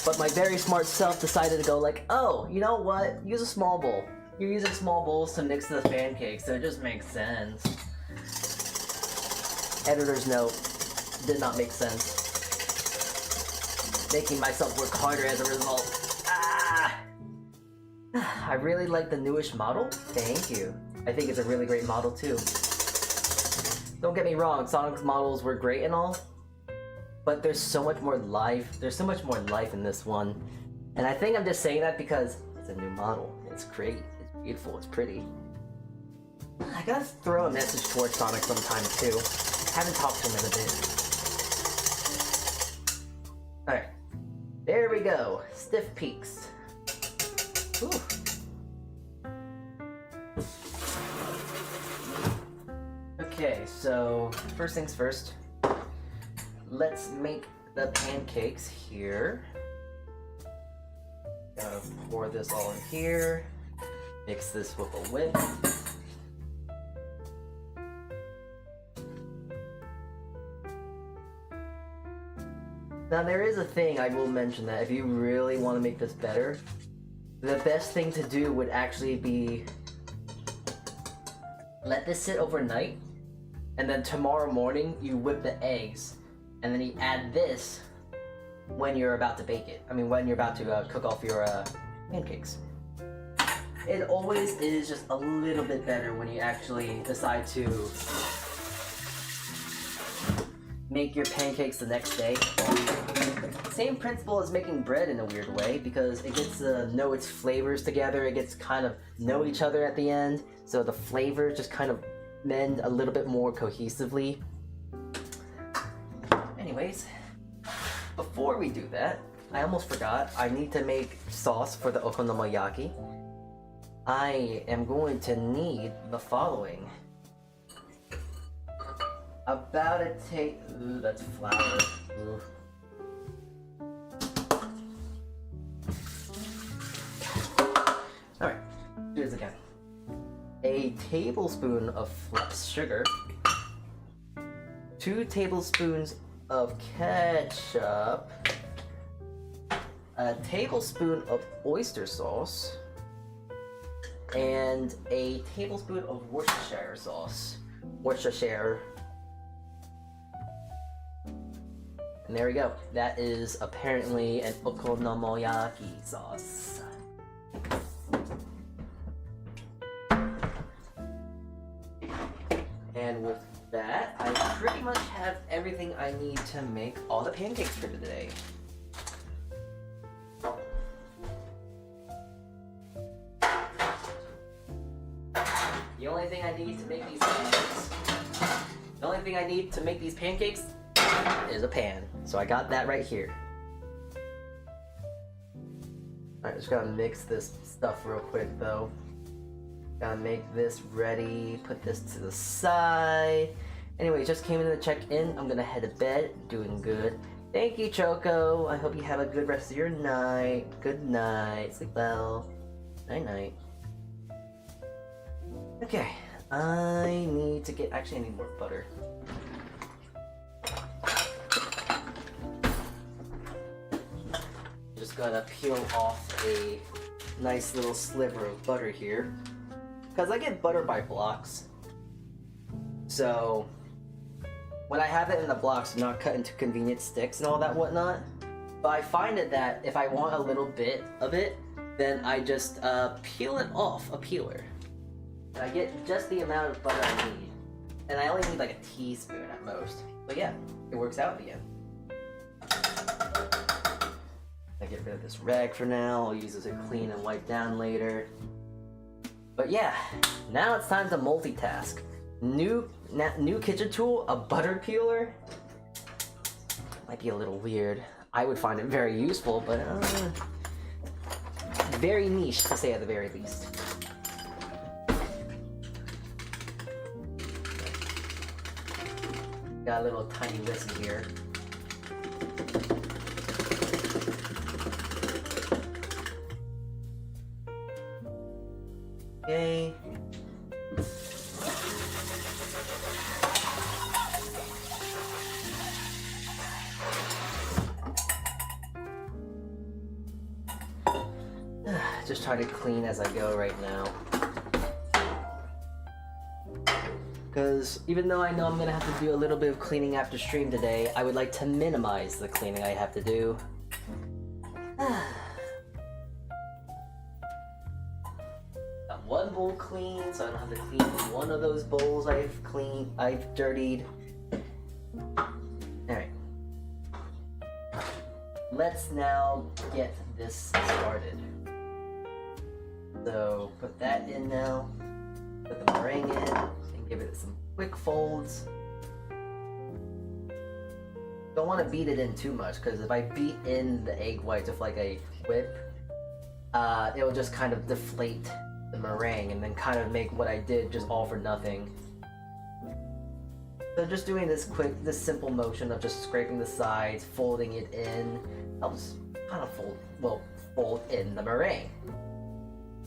But my very smart self decided to go like, oh, you know what? Use a small bowl. You're using small bowls to mix the pancakes, so it just makes sense. Editor's note, did not make sense. Making myself work harder as a result. Ah! I really like the newish model. Thank you. I think it's a really great model too. Don't get me wrong, Sonic's models were great and all, but there's so much more life. There's so much more life in this one. And I think I'm just saying that because it's a new model. It's great. It's beautiful. It's pretty. I gotta throw a message towards Sonic sometime too. Haven't talked to him in a bit. Alright. There we go. Stiff peaks. Ooh. Okay, so first things first. Let's make the pancakes here. Gotta pour this all in here. Mix this with a whip. Now there is a thing I will mention that if you really want to make this better, the best thing to do would actually be let this sit overnight, and then tomorrow morning you whip the eggs, and then you add this when you're about to bake it. I mean, when you're about to cook off your pancakes. It always is just a little bit better when you actually decide to make your pancakes the next day. same principle as making bread in a weird way, because it gets to know its flavors together. It gets kind of know each other at the end, so the flavors just kind of mend a little bit more cohesively. Anyways, before we do that, I almost forgot, I need to make sauce for the okonomiyaki. I am going to need the following. About a ooh, that's flour. Ooh. Alright, do this again. A tablespoon of sugar, 2 tablespoons of ketchup, a tablespoon of oyster sauce, and a tablespoon of Worcestershire sauce. Worcestershire. And there we go. That is apparently an okonomiyaki sauce. And with that, I pretty much have everything I need to make all the pancakes for today. The only thing I need to make these pancakes, is a pan. So I got that right here. Alright, just gotta mix this stuff real quick though. Gotta make this ready, put this to the side. Anyway, just came in to check in. I'm gonna head to bed, doing good. Thank you, Choco. I hope you have a good rest of your night. Good night, sleep well. Night night. Okay, I need to get, actually I need more butter. Just gotta peel off a nice little sliver of butter here. Because I get butter by blocks. So, when I have it in the blocks, not cut into convenient sticks and all that whatnot. But I find it that if I want a little bit of it, then I just peel it off a peeler. And I get just the amount of butter I need. And I only need like a teaspoon at most. But yeah, it works out in the end. I get rid of this rag for now. I'll use this to clean and wipe down later. But yeah, now it's time to multitask. New kitchen tool, a butter peeler. Might be a little weird. I would find it very useful, but very niche to say at the very least. Got a little tiny whisk here. Okay. Just try to clean as I go right now. Because even though I know I'm gonna have to do a little bit of cleaning after stream today, I would like to minimize the cleaning I have to do. Got one bowl clean, so I don't have to clean one of those bowls I've dirtied. Alright. Let's now get this started. So put that in now, put the meringue in, and give it some quick folds. Don't want to beat it in too much, because if I beat in the egg whites with like a whip, it will just kind of deflate the meringue and then kind of make what I did just all for nothing. So just doing this simple motion of just scraping the sides, folding it in, helps kind of fold in the meringue.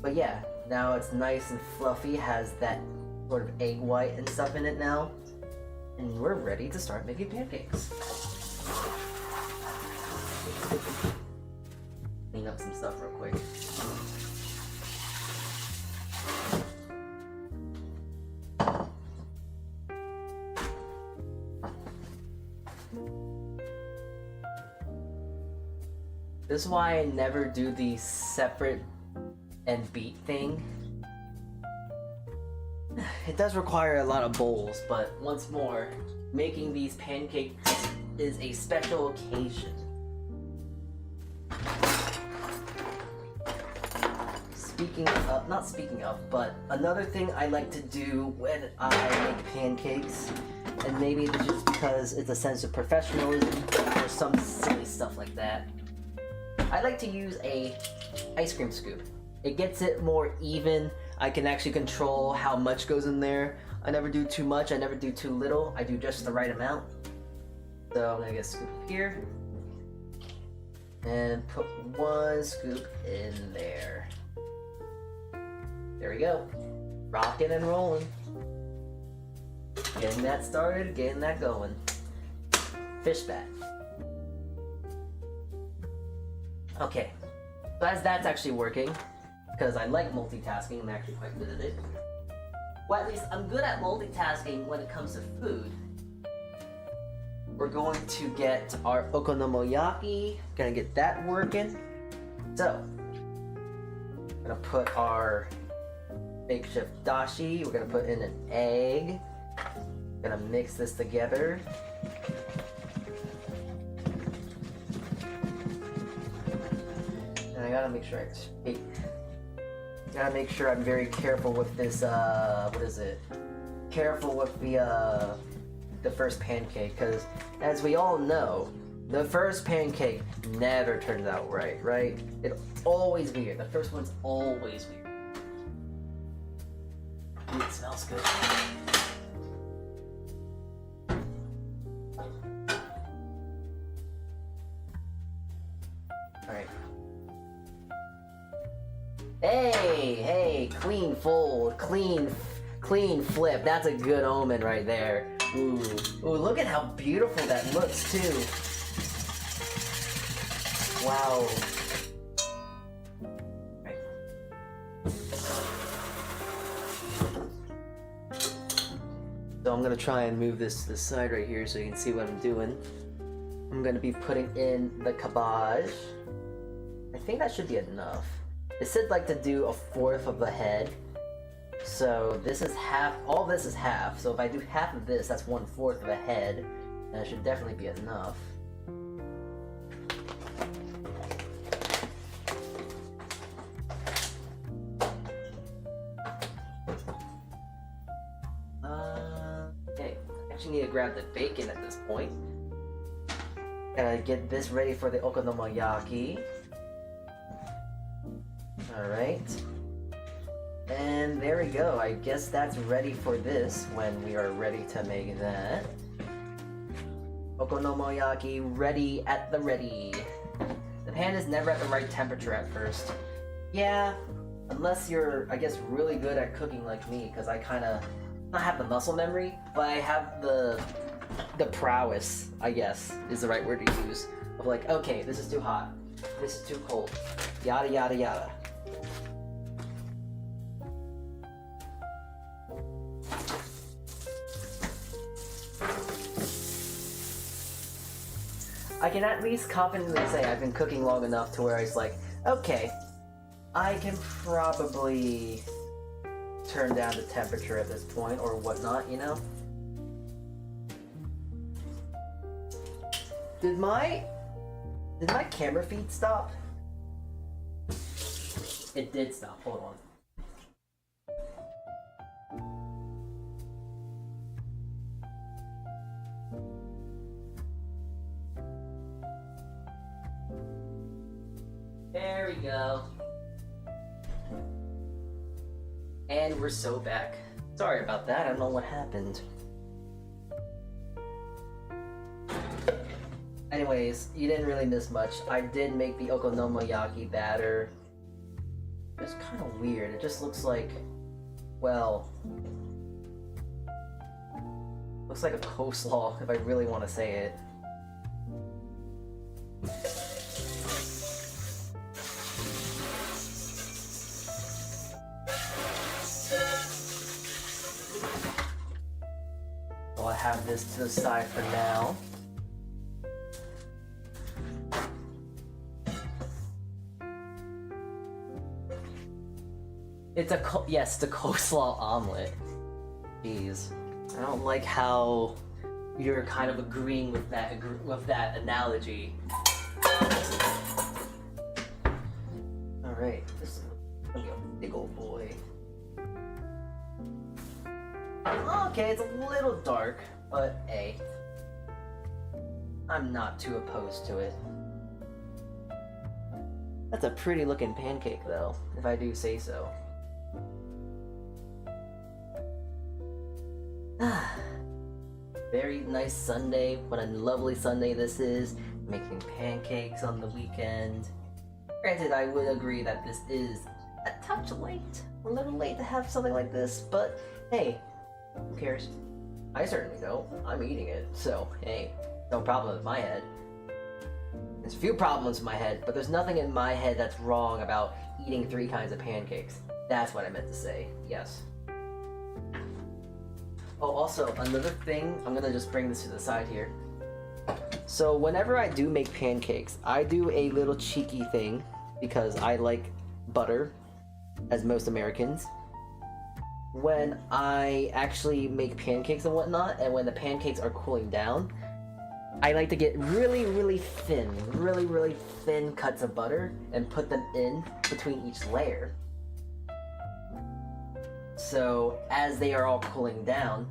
But yeah, now it's nice and fluffy, has that sort of egg white and stuff in it now. And we're ready to start making pancakes. Clean up some stuff real quick. This is why I never do the separate and beat thing. It does require a lot of bowls, but once more, making these pancakes is a special occasion. not speaking of, but another thing I like to do when I make pancakes, and maybe it's just because it's a sense of professionalism or some silly stuff like that, I like to use a ice cream scoop. It gets it more even. I can actually control how much goes in there. I never do too much, I never do too little. I do just the right amount. So I'm gonna get a scoop here. And put 1 scoop in there. There we go. Rocking and rolling. Getting that started, getting that going. Fish bat. Okay, so as that's actually working, because I like multitasking, I'm actually quite good at it. Well, at least I'm good at multitasking when it comes to food. We're going to get our Okonomiyaki, gonna get that working. So, gonna put our makeshift dashi, we're gonna put in an egg. Gonna mix this together. And I gotta make sure make sure I'm very careful with this, what is it? Careful with the first pancake, because as we all know, the first pancake never turns out right? It's always weird. The first one's always weird. Ooh, it smells good. Alright. Hey, clean fold, clean flip. That's a good omen right there. Ooh, look at how beautiful that looks too. Wow. Right. So I'm gonna try and move this side right here so you can see what I'm doing. I'm gonna be putting in the cabbage. I think that should be enough. It said like to do 1/4 of the head. So this is half, all this is half. So if I do half of this, that's 1/4 of a head. And it should definitely be enough. Okay, I actually need to grab the bacon at this point. Gotta get this ready for the Okonomiyaki. Alright. And there we go. I guess that's ready for this when we are ready to make that. Okonomiyaki ready at the ready. The pan is never at the right temperature at first. Yeah, unless you're, I guess, really good at cooking like me, because I kind of not have the muscle memory, but I have the prowess, I guess, is the right word to use. Of like, okay, this is too hot. This is too cold. Yada yada yada. I can at least confidently say I've been cooking long enough to where it's like, okay, I can probably turn down the temperature at this point or whatnot, you know? Did my camera feed stop? It did stop, hold on. There we go. And we're so back. Sorry about that, I don't know what happened. Anyways, you didn't really miss much. I did make the Okonomiyaki batter. It's kind of weird. It just looks like, well, looks like a coleslaw if I really want to say it. So I have this to the side for now. It's a yes, the coleslaw omelet. Jeez, I don't like how you're kind of agreeing with that analogy. All right, this is gonna be Big old boy. Okay, it's a little dark, but hey, I'm not too opposed to it. That's a pretty looking pancake though, if I do say so. Very nice Sunday. What a lovely Sunday this is. Making pancakes on the weekend. Granted, I would agree that this is a touch late. A little late to have something like this, but hey, who cares? I certainly don't. I'm eating it, so hey, no problem with my head. There's a few problems in my head, but there's nothing in my head that's wrong about eating 3 kinds of pancakes. That's what I meant to say, yes. Oh, also, another thing, I'm gonna just bring this to the side here. So whenever I do make pancakes, I do a little cheeky thing, because I like butter, as most Americans. When I actually make pancakes and whatnot, and when the pancakes are cooling down, I like to get really thin cuts of butter and put them in between each layer. So as they are all cooling down,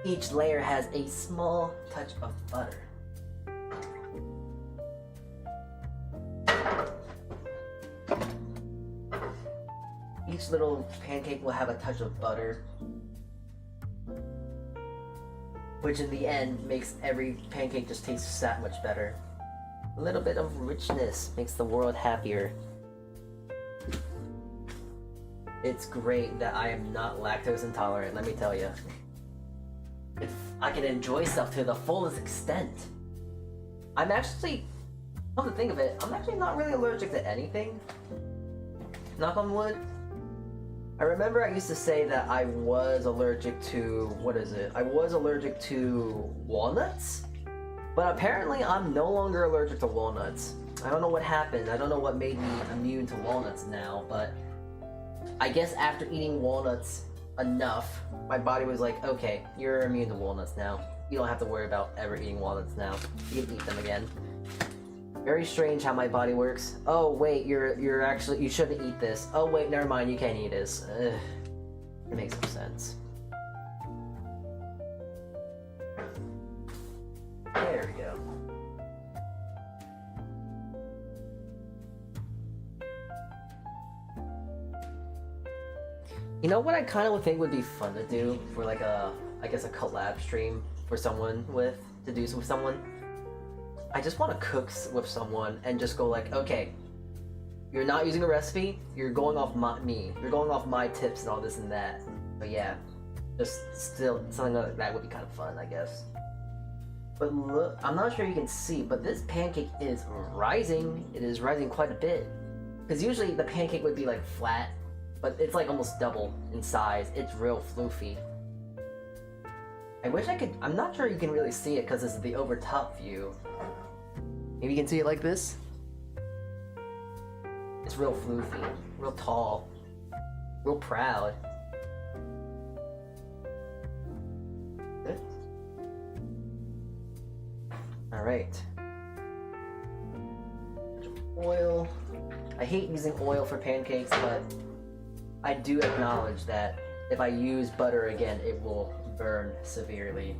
each layer has a small touch of butter. Each little pancake will have a touch of butter, which in the end makes every pancake just taste that much better. A little bit of richness makes the world happier. It's great that I am not lactose intolerant, let me tell you. If I can enjoy stuff to the fullest extent. I'm actually, come to think of it, I'm actually not really allergic to anything. Knock on wood. I remember I used to say that I was allergic to, what is it? I was allergic to walnuts? But apparently I'm no longer allergic to walnuts. I don't know what happened. I don't know what made me immune to walnuts now, but I guess after eating walnuts enough, my body was like, okay, you're immune to walnuts now. You don't have to worry about ever eating walnuts now. You can eat them again. Very strange how my body works. Oh wait, you're actually, you shouldn't eat this. Oh wait, never mind, you can't eat this. Ugh. It makes no sense. There we go. You know what I kind of think would be fun to do for like a, I guess a collab stream for someone with, to do with someone? I just want to cook with someone and just go like, okay, you're not using a recipe, you're going off me, you're going off my tips and all this and that. But yeah, just still, something like that would be kind of fun, I guess. But look, I'm not sure you can see, but this pancake is rising. It is rising quite a bit. Because usually the pancake would be like flat, but it's like almost double in size. It's real floofy. I wish I could, I'm not sure you can really see it because this is the over top view. Maybe you can see it like this. It's real floofy, real tall, real proud. Good. Alright. Oil. I hate using oil for pancakes, but I do acknowledge that if I use butter again, it will burn severely.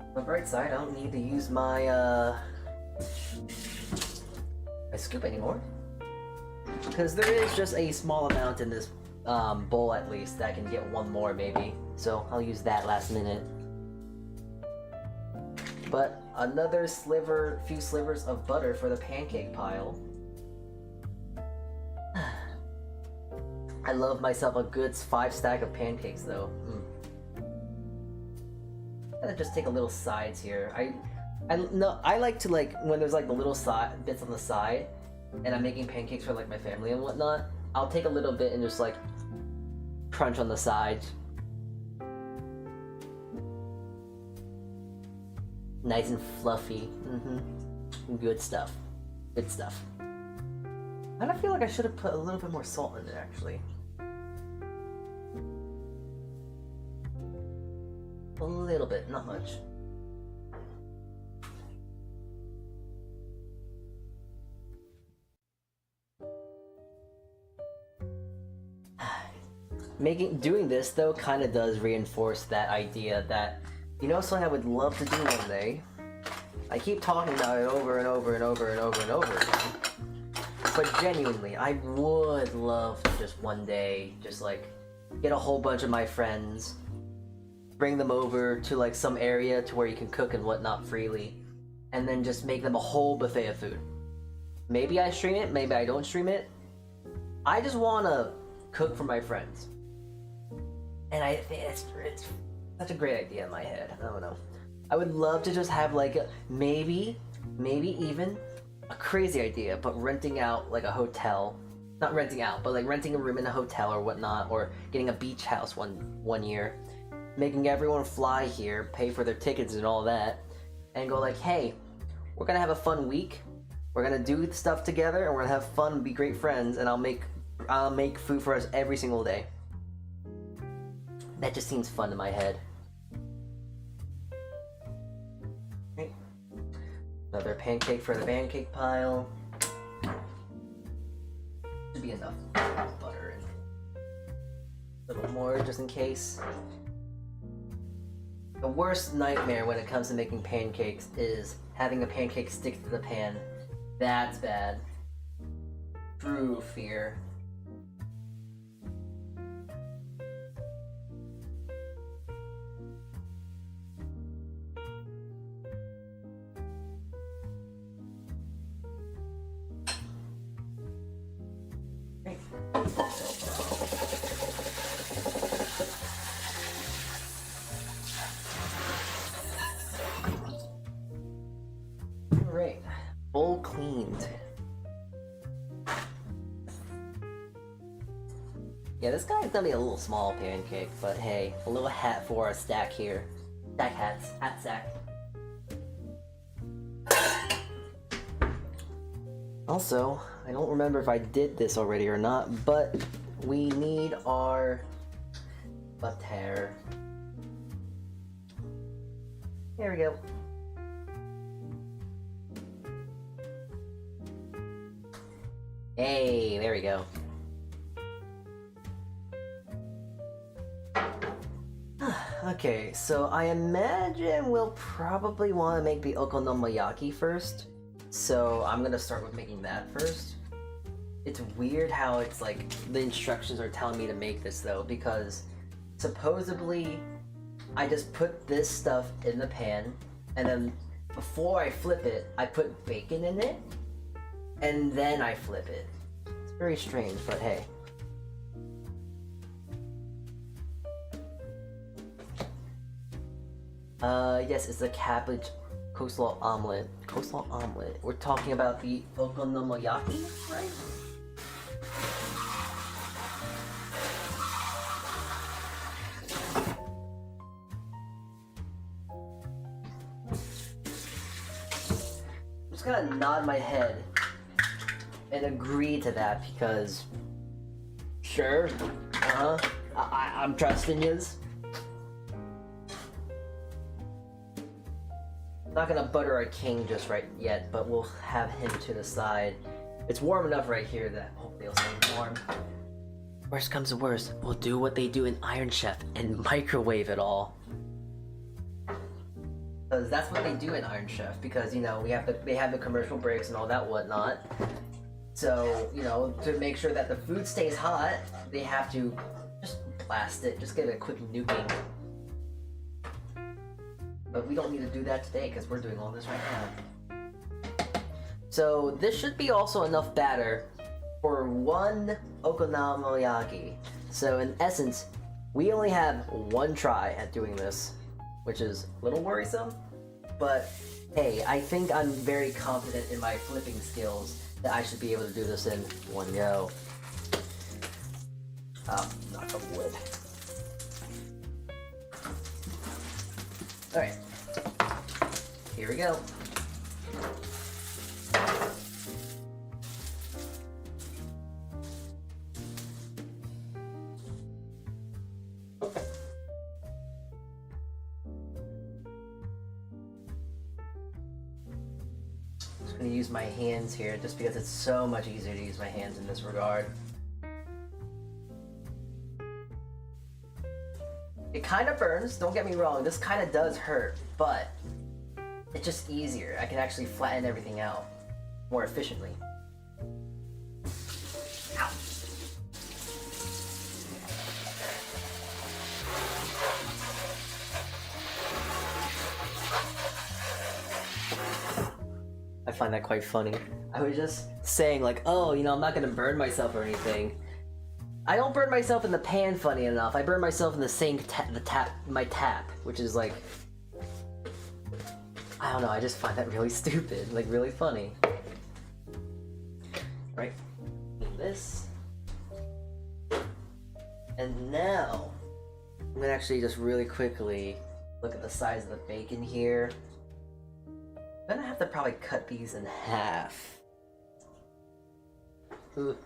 On the bright side, I don't need to use my scoop anymore. Because there is just a small amount in this bowl at least that I can get one more maybe. So I'll use that last minute. But another sliver, few slivers of butter for the pancake pile. I love myself a good 5 stack of pancakes though. Gotta just take a little sides here. I like to like when there's like the little bits on the side, and I'm making pancakes for like my family and whatnot. I'll take a little bit and just like crunch on the sides. Nice and fluffy. Mm-hmm. Good stuff. Good stuff. And I feel like I should have put a little bit more salt in it, actually. A little bit, not much. Doing this though kind of does reinforce that idea that, you know, something I would love to do one day. I keep talking about it over and over and over and over and over again. But genuinely, I would love to just one day, just like, get a whole bunch of my friends, bring them over to like some area to where you can cook and whatnot freely, and then just make them a whole buffet of food. Maybe I stream it, maybe I don't stream it. I just want to cook for my friends. And I think it's such a great idea in my head. I don't know. I would love to just have like maybe even a crazy idea, but renting out like a hotel. Not renting out, but like renting a room in a hotel or whatnot, or getting a beach house one year. Making everyone fly here, pay for their tickets and all that, and go like, hey, we're gonna have a fun week. We're gonna do stuff together, and we're gonna have fun and be great friends, and I'll make food for us every single day. That just seems fun in my head. Okay. Another pancake for the pancake pile. Should be enough butter and a little more just in case. The worst nightmare when it comes to making pancakes is having a pancake stick to the pan. That's bad. True fear. Alright, bowl cleaned. Yeah, this guy's gonna be a little small pancake, but hey, a little hat for our stack here. Stack hats, hat stack. Also, I don't remember if I did this already or not, but we need our butter. Here we go. Hey, there we go. Okay, so I imagine we'll probably want to make the Okonomiyaki first. So I'm gonna start with making that first. It's weird how it's like the instructions are telling me to make this though, because supposedly I just put this stuff in the pan, and then before I flip it, I put bacon in it, and then I flip it. It's very strange, but hey. Yes, it's a cabbage coleslaw omelet. Coleslaw omelet. We're talking about the Okonomiyaki, right? I'm just gonna nod my head and agree to that because, sure, I'm trusting yous. Not gonna butter our king just right yet, but we'll have him to the side. It's warm enough right here that hopefully it'll stay warm. Worst comes to worst, we'll do what they do in Iron Chef and microwave it all. Because that's what they do in Iron Chef, because, you know, they have the commercial breaks and all that whatnot. So, you know, to make sure that the food stays hot, they have to just blast it, just give it a quick nuking. But we don't need to do that today because we're doing all this right now. So this should be also enough batter for one Okonomiyaki. So in essence, we only have one try at doing this, which is a little worrisome. But hey, I think I'm very confident in my flipping skills that I should be able to do this in one go. Knock on wood. Alright. here we go. I'm gonna use my hands here just because it's so much easier to use my hands in this regard. It kind of burns, don't get me wrong, this kind of does hurt, but it's just easier. I can actually flatten everything out more efficiently. Ow. I find that quite funny. I was just saying like, oh, you know, I'm not gonna burn myself or anything. I don't burn myself in the pan, funny enough. I burn myself in the sink, my tap, which is like, I don't know, I just find that really stupid, like really funny. Right, this. And now, I'm gonna actually just really quickly look at the size of the bacon here. I'm gonna have to probably cut these in half. Ooh.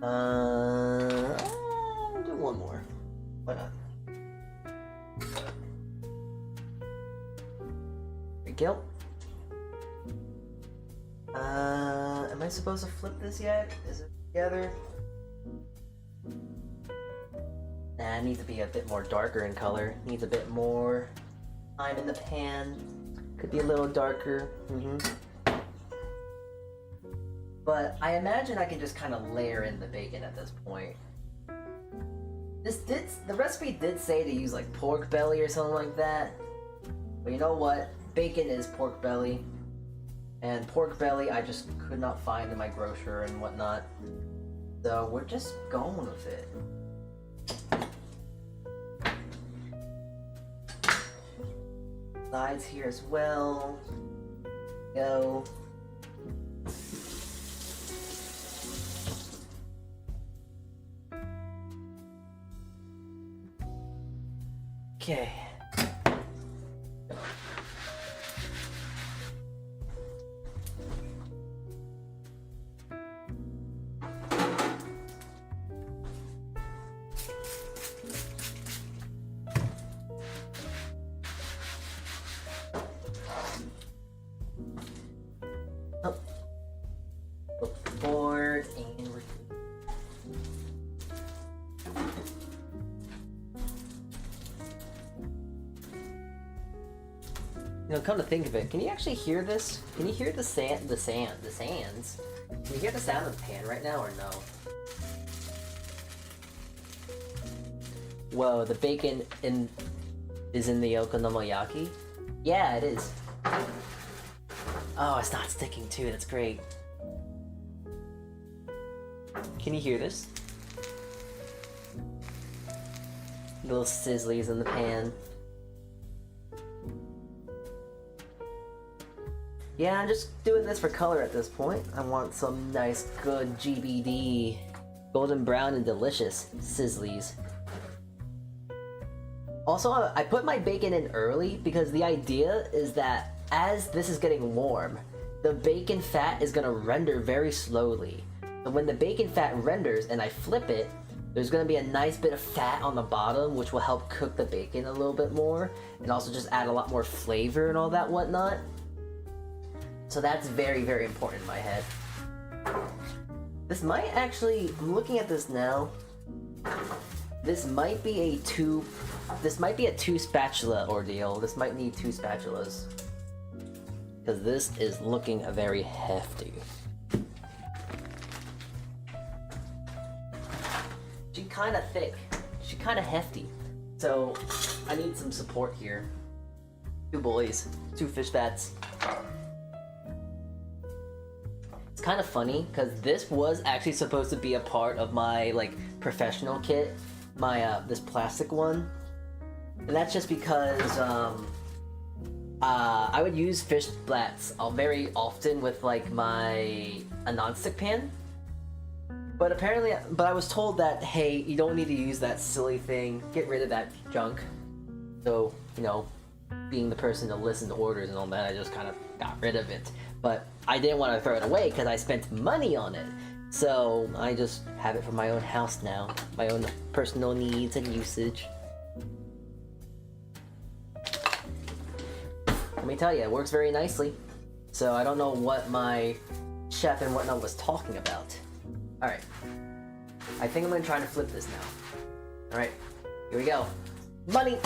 I'll do one more. Why not? There we go. Am I supposed to flip this yet? Is it together? Nah, it needs to be a bit more darker in color. Needs a bit more time in the pan. Could be a little darker. But I imagine I can just kind of layer in the bacon at this point. The recipe did say to use like pork belly or something like that. But you know what? Bacon is pork belly. And pork belly I just could not find in my grocer and whatnot. So we're just going with it. Sides here as well. Go. Okay. Oh. Flip the board and we're you know, come to think of it, can you actually hear this? Can you hear the sands? Can you hear the sound of the pan right now or no? Whoa, the bacon is in the Okonomiyaki? Yeah, it is. Oh, it's not sticking too, that's great. Can you hear this? Little sizzlies in the pan. Yeah, I'm just doing this for color at this point. I want some nice, good GBD, golden brown and delicious sizzlies. Also, I put my bacon in early because the idea is that as this is getting warm, the bacon fat is gonna render very slowly. So when the bacon fat renders and I flip it, there's gonna be a nice bit of fat on the bottom, which will help cook the bacon a little bit more, and also just add a lot more flavor and all that whatnot. So that's very, very important in my head. This might actually, I'm looking at this now, this might be a two spatula ordeal. This might need 2 spatulas. Because this is looking very hefty. She's kind of thick. She's kind of hefty. So I need some support here. 2 boys, 2 fish bats. It's kind of funny because this was actually supposed to be a part of my like professional kit, my this plastic one, and that's just because I would use fish flats very often with like my a non-stick pan, But apparently, I was told that, hey, you don't need to use that silly thing. Get rid of that junk. So, you know, being the person to listen to orders and all that, I just kind of got rid of it. But I didn't want to throw it away because I spent money on it. So I just have it for my own house now. My own personal needs and usage. Let me tell you, it works very nicely. So I don't know what my chef and whatnot was talking about. Alright. I think I'm gonna try to flip this now. Alright. Here we go. Money!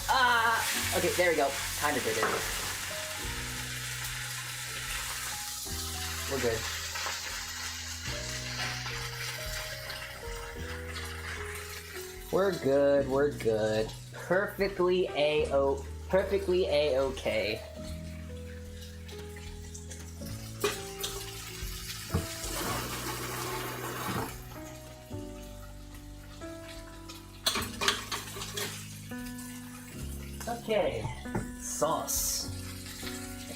Ah! Okay, there we go. Kinda did it. We're good. We're good, we're good. Perfectly A-okay. Okay, sauce.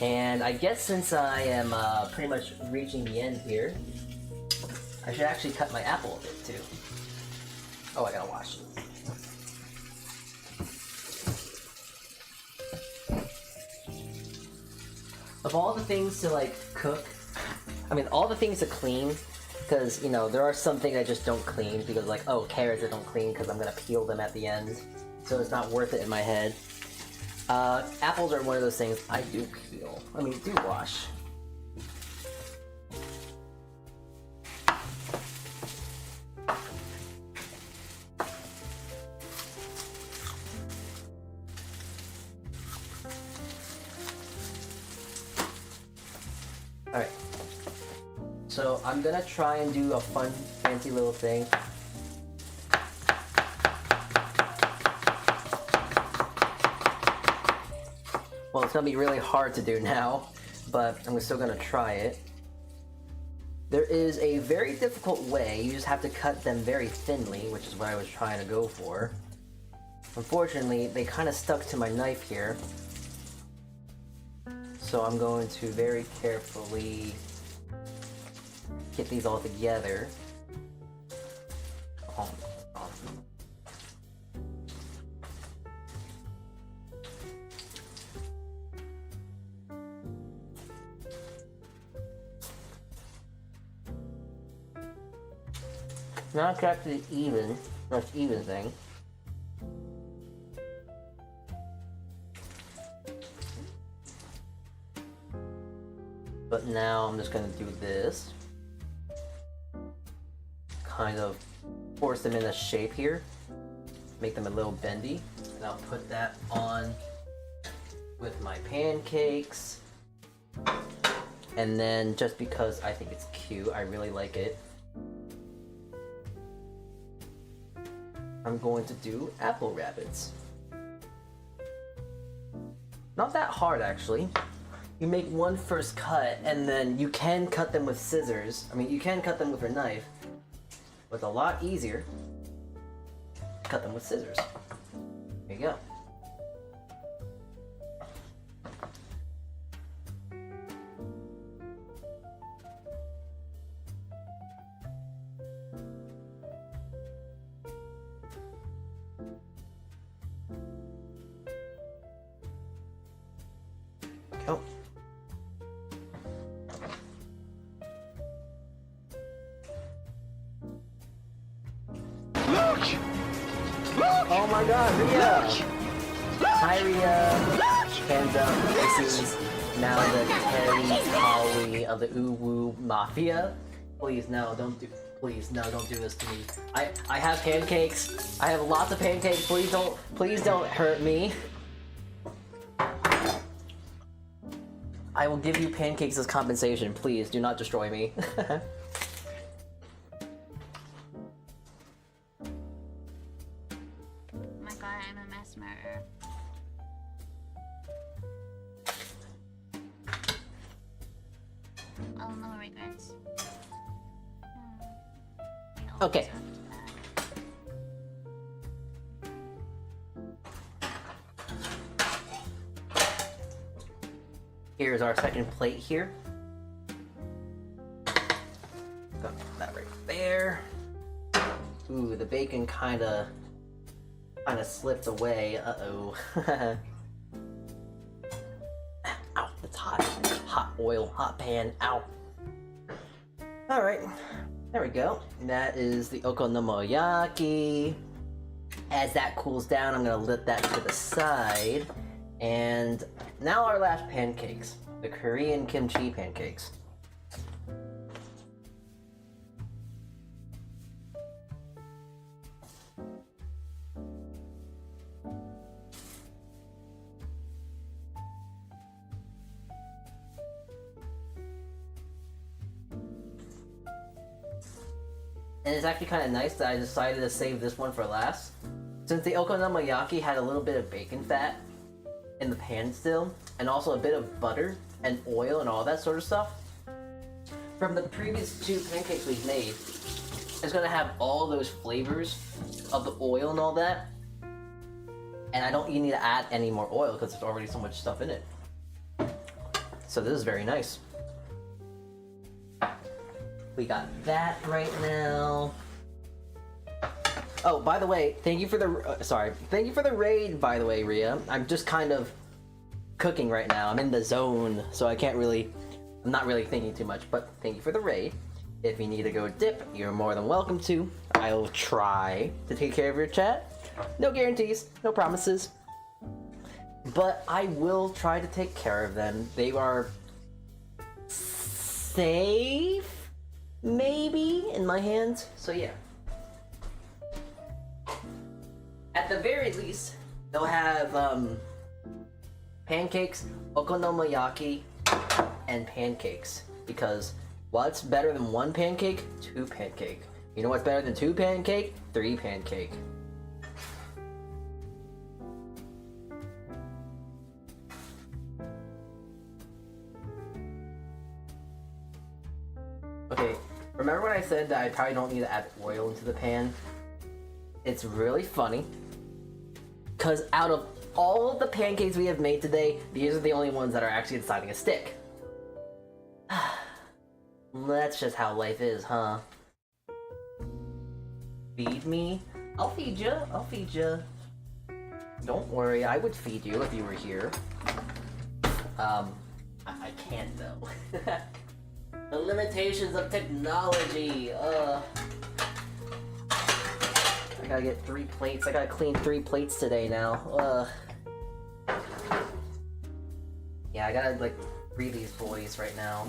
And I guess since I am pretty much reaching the end here, I should actually cut my apple a bit too. Oh, I gotta wash it. Of all the things to like cook, I mean all the things to clean, because you know there are some things I just don't clean because like, oh, carrots I don't clean because I'm gonna peel them at the end, so it's not worth it in my head. Apples are one of those things I do peel. I mean, do wash. Alright. So I'm gonna try and do a fun, fancy little thing. Well, it's gonna be really hard to do now, but I'm still gonna try it. There is a very difficult way. You just have to cut them very thinly, which is what I was trying to go for. Unfortunately, they kind of stuck to my knife here. So I'm going to very carefully get these all together. Not exactly even, that's even thing. But now I'm just gonna do this. Kind of force them in a shape here. Make them a little bendy. And I'll put that on with my pancakes. And then just because I think it's cute, I really like it, I'm going to do apple rabbits. Not that hard actually. You make one first cut and then you can cut them with scissors. I mean, you can cut them with a knife, but it's a lot easier to cut them with scissors. There you go. Oh. Look! Oh my god, Rhea! Hi Rhea! Hands up, this is now the Terry Collie of the Uwu Mafia. Please no, don't do this to me. I have pancakes. I have lots of pancakes. Please don't hurt me. I will give you pancakes as compensation. Please do not destroy me. Oh my god, I'm a mass murderer. Oh, no regrets. Okay. Here's our second plate here. Put that right there. Ooh, the bacon kind of slipped away. Uh-oh. Ow, it's hot. Hot oil, hot pan. Ow. All right, there we go. That is the Okonomiyaki. As that cools down, I'm gonna let that to the side. And now our last pancakes, the Korean kimchi pancakes. And it's actually kind of nice that I decided to save this one for last. Since the Okonomiyaki had a little bit of bacon fat in the pan still, and also a bit of butter and oil and all that sort of stuff, from the previous two pancakes we've made, it's gonna have all those flavors of the oil and all that. And I don't even need to add any more oil because there's already so much stuff in it. So this is very nice. We got that right now. Oh, by the way, thank you for the raid, by the way, Rhea. I'm just kind of cooking right now. I'm in the zone, so I'm not really thinking too much, but thank you for the raid. If you need to go dip, you're more than welcome to. I will try to take care of your chat. No guarantees, no promises. But I will try to take care of them. They are safe? Maybe in my hands, so yeah. At the very least, they'll have pancakes, okonomiyaki, and pancakes. Because what's better than one pancake? Two pancake. You know what's better than two pancake? Three pancake. Okay, remember when I said that I probably don't need to add oil into the pan? It's really funny, because out of all of the pancakes we have made today, these are the only ones that are actually deciding to stick. That's just how life is, huh? Feed me? I'll feed you. I'll feed you. Don't worry, I would feed you if you were here. I can't though. The limitations of technology. I gotta get 3 plates. I gotta clean 3 plates today now. Yeah, I gotta like free these boys right now.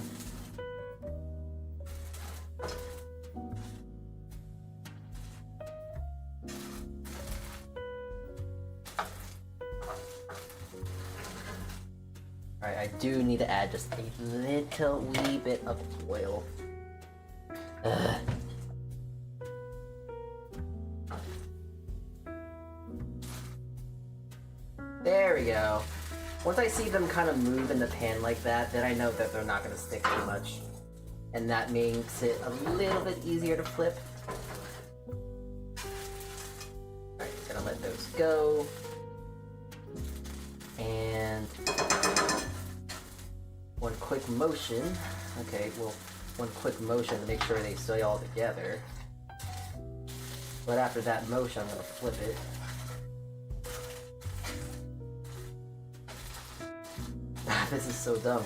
Alright, I do need to add just a little wee bit of oil. Ugh. There we go. Once I see them kind of move in the pan like that, then I know that they're not going to stick too much. And that makes it a little bit easier to flip. Alright, gonna let those go. And one quick motion. Okay, well, one quick motion to make sure they stay all together. But after that motion, I'm gonna flip it. This is so dumb.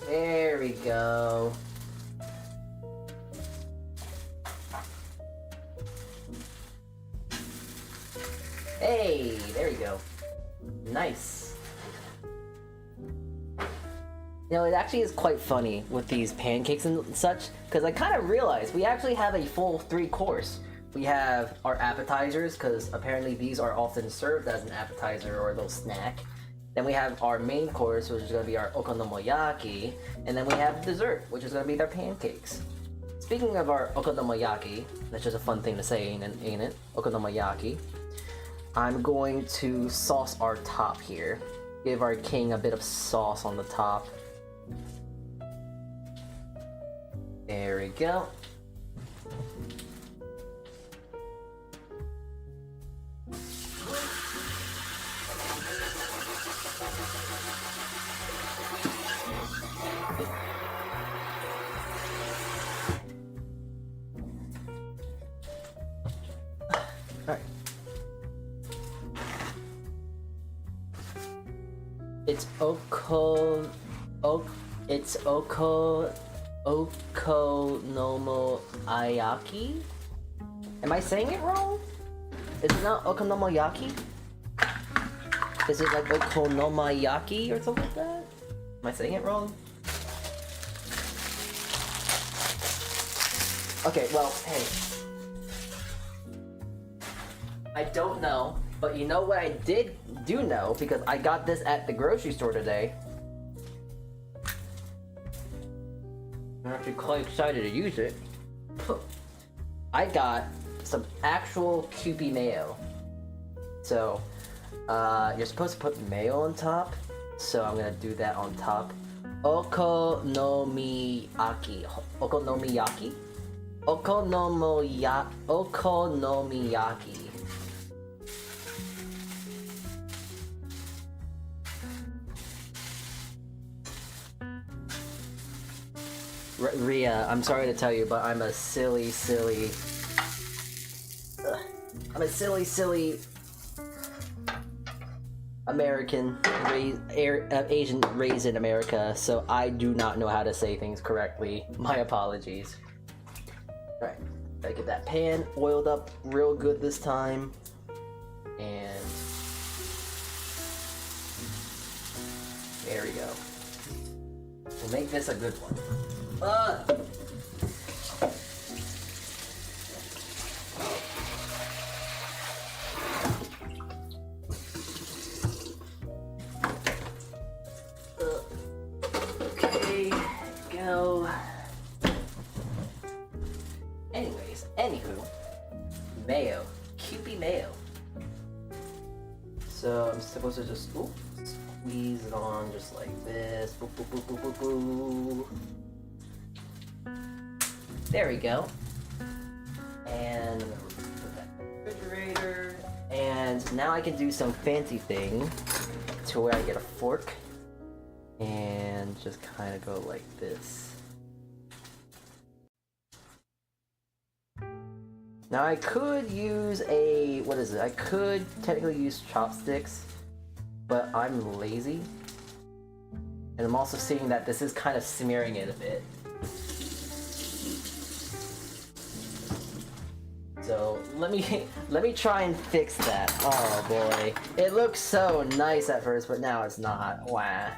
There we go. Hey, there we go. Nice. You know, it actually is quite funny with these pancakes and such, because I kind of realized we actually have a full 3-course. We have our appetizers, because apparently these are often served as an appetizer or a little snack. Then we have our main course, which is going to be our okonomiyaki, and then we have dessert, which is going to be their pancakes. Speaking of our okonomiyaki, that's just a fun thing to say, ain't it? Okonomiyaki. I'm going to sauce our top here. Give our king a bit of sauce on the top. There we go. It's Okonomiyaki? Am I saying it wrong? Is it not Okonomiyaki? Is it like Okonomiyaki or something like that? Am I saying it wrong? Okay, well, hey. I don't know, but you know what I do know, because I got this at the grocery store today. I'm actually quite excited to use it. I got some actual Kewpie mayo. So, you're supposed to put mayo on top, so I'm gonna do that on top. Okonomiyaki. Okonomiyaki? Okonomiyaki. Ria, I'm sorry to tell you, but I'm a silly American, Asian raised in America, so I do not know how to say things correctly. My apologies. Alright, gotta get that pan oiled up real good this time. And there we go. We'll make this a good one. Okay, go. Anyways, anywho, mayo, Kewpie mayo. So I'm supposed to just squeeze it on just like this. Boo, boo, boo, boo, boo, boo. There we go. And I'm gonna put that in the refrigerator. And now I can do some fancy thing to where I get a fork and just kind of go like this. Now I could use I could technically use chopsticks, but I'm lazy. And I'm also seeing that this is kind of smearing it a bit. So let me try and fix that. Oh boy. It looks so nice at first, but now it's not. Wah.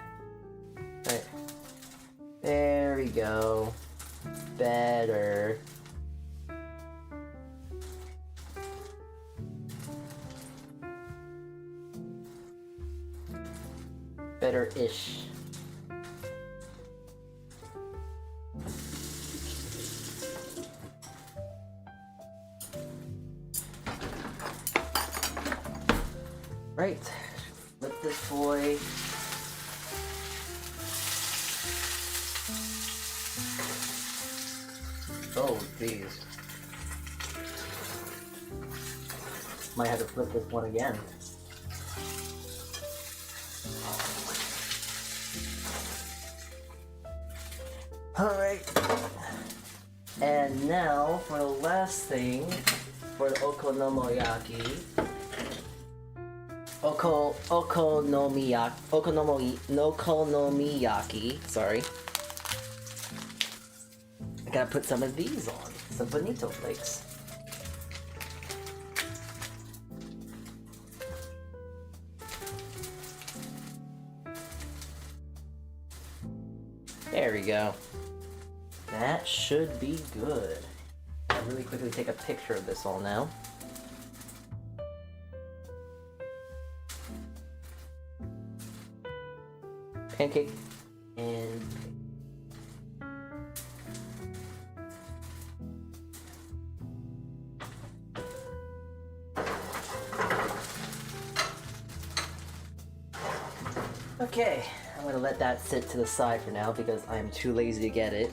Right. There we go. Better. Better-ish. Right, flip this boy. Oh, jeez. Might have to flip this one again. Alright. And now, for the last thing, for the Okonomiyaki. Okonomiyaki, sorry. I gotta put some of these on, some bonito flakes. There we go. That should be good. I'll really quickly take a picture of this all now. Pancake and okay, I'm gonna let that sit to the side for now because I'm too lazy to get it.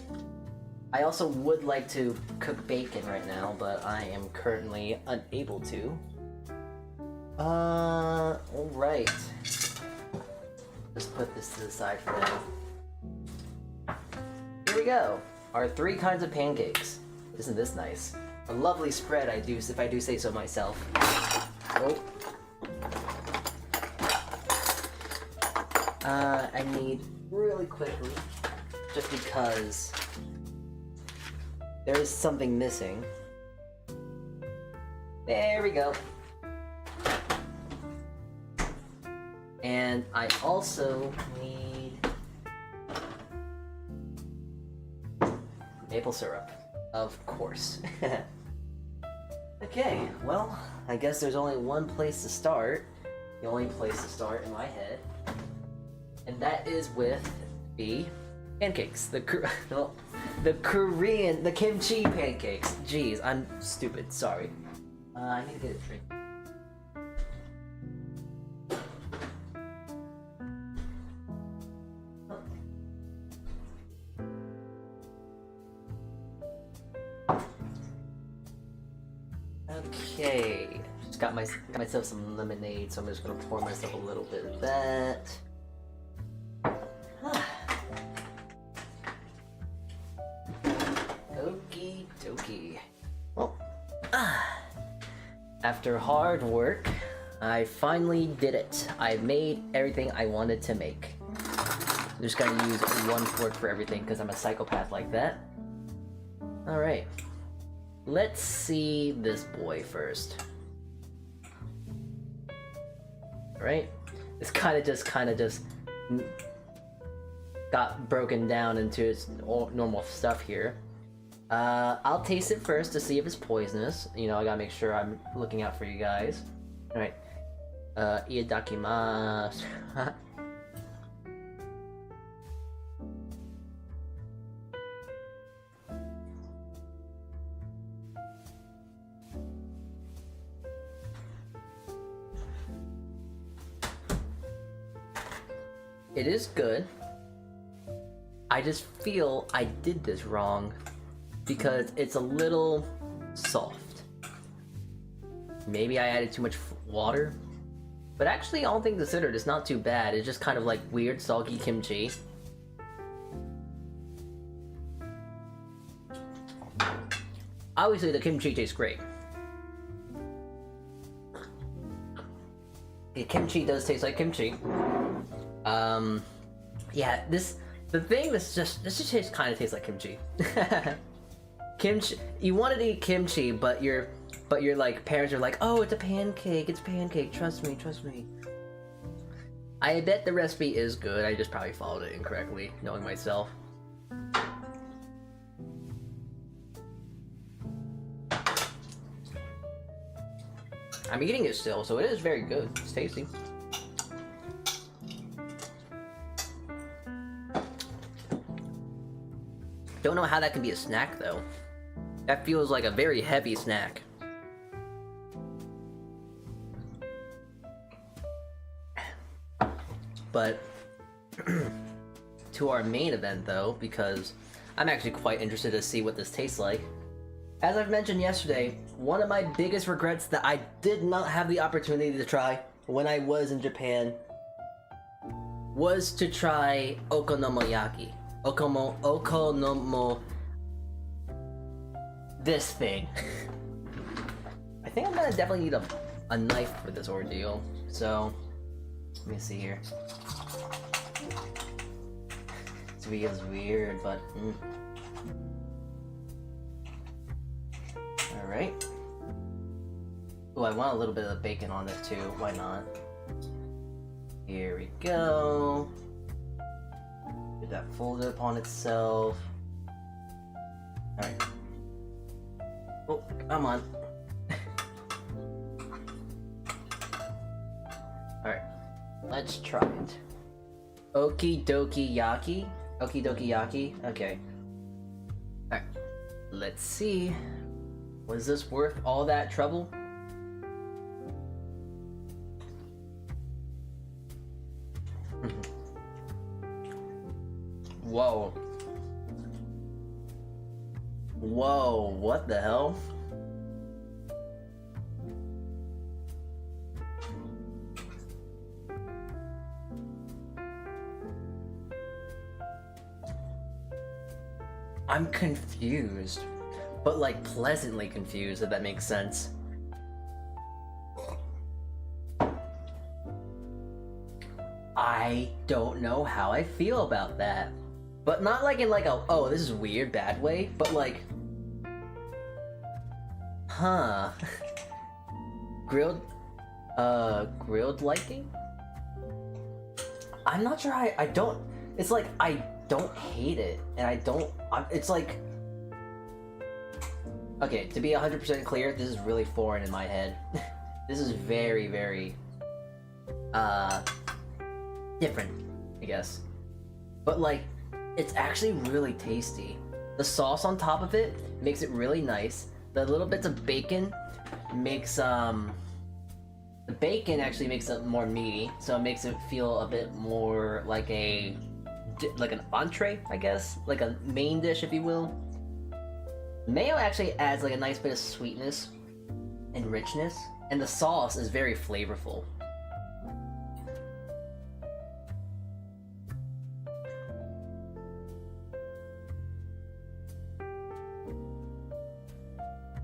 I also would like to cook bacon right now, but I am currently unable to. Alright. Just put this to the side for now. Here we go. Our 3 kinds of pancakes. Isn't this nice? A lovely spread, if I do say so myself. Oh. I need really quickly, just because there is something missing. There we go. And I also need maple syrup, of course. Okay, well, I guess there's only one place to start. The only place to start in my head. And that is with the pancakes. The Korean, the kimchi pancakes. Jeez, I'm stupid, sorry. I need to get a drink. Okay, just got myself some lemonade, so I'm just gonna pour myself a little bit of that. Okie dokie. Well, after hard work, I finally did it. I made everything I wanted to make. I'm just gonna use one fork for everything because I'm a psychopath like that. Alright. Let's see this boy first. Right? It's kind of just got broken down into its normal stuff here. I'll taste it first to see if it's poisonous. You know, I gotta make sure I'm looking out for you guys. Alright. Itadakimasu. It is good. I just feel I did this wrong because it's a little soft. Maybe I added too much water, but actually all things considered, it's not too bad. It's just kind of like weird soggy kimchi. Obviously the kimchi tastes great. The kimchi does taste like kimchi. Yeah, this just kind of tastes like kimchi. Kimchi, you wanted to eat kimchi, but your like parents are like, oh, it's a pancake, trust me. I bet the recipe is good, I just probably followed it incorrectly, knowing myself. I'm eating it still, so it is very good, it's tasty. Don't know how that can be a snack though. That feels like a very heavy snack. But to our main event though, because I'm actually quite interested to see what this tastes like. As I've mentioned yesterday, one of my biggest regrets that I did not have the opportunity to try when I was in Japan was to try Okonomiyaki. This thing. I think I'm gonna definitely need a knife for this ordeal. So, let me see here. This video's weird, but alright. Oh, I want a little bit of bacon on this too. Why not? Here we go. Get that folded upon itself. Alright. Oh, come on. Alright. Let's try it. Okie dokie yaki? Okie dokie yaki? Okay. Alright. Let's see. Was this worth all that trouble? Whoa. Whoa, what the hell? I'm confused, but like pleasantly confused, if that makes sense. I I don't know how I feel about that. But not like in like a, oh, this is weird, bad way, but like, huh. Grilled liking? I'm not sure I don't, it's like, I don't hate it, and it's like, okay, to be 100% clear, this is really foreign in my head. This is very, very, different, I guess. But like, it's actually really tasty. The sauce on top of it makes it really nice. The little bits of bacon makes, the bacon actually makes it more meaty, so it makes it feel a bit more like like an entree, I guess? Like a main dish, if you will. Mayo actually adds like a nice bit of sweetness and richness, and the sauce is very flavorful.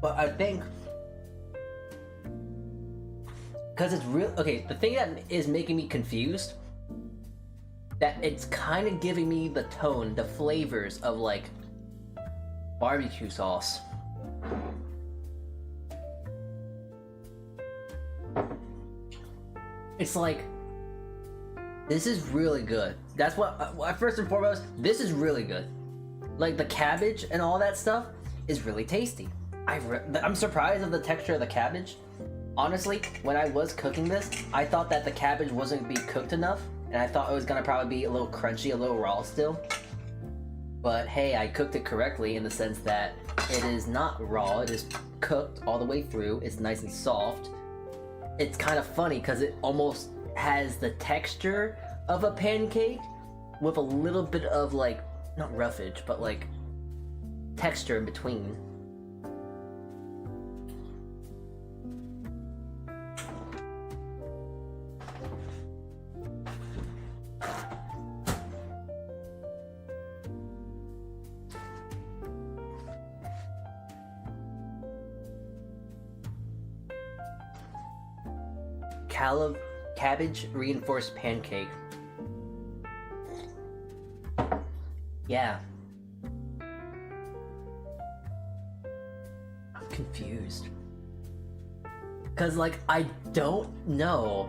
But I think, because it's real, okay, the thing that is making me confused, that it's kind of giving me the tone, the flavors of like barbecue sauce. It's like, this is really good. That's what, first and foremost, this is really good. Like the cabbage and all that stuff is really tasty. I'm surprised of the texture of the cabbage. Honestly, when I was cooking this, I thought that the cabbage wasn't gonna be cooked enough, and I thought it was gonna probably be a little crunchy, a little raw still. But hey, I cooked it correctly in the sense that it is not raw, it is cooked all the way through, it's nice and soft. It's kind of funny because it almost has the texture of a pancake with a little bit of like, not roughage, but like texture in between. Cabbage reinforced pancake. Yeah. I'm confused. Cause like, I don't know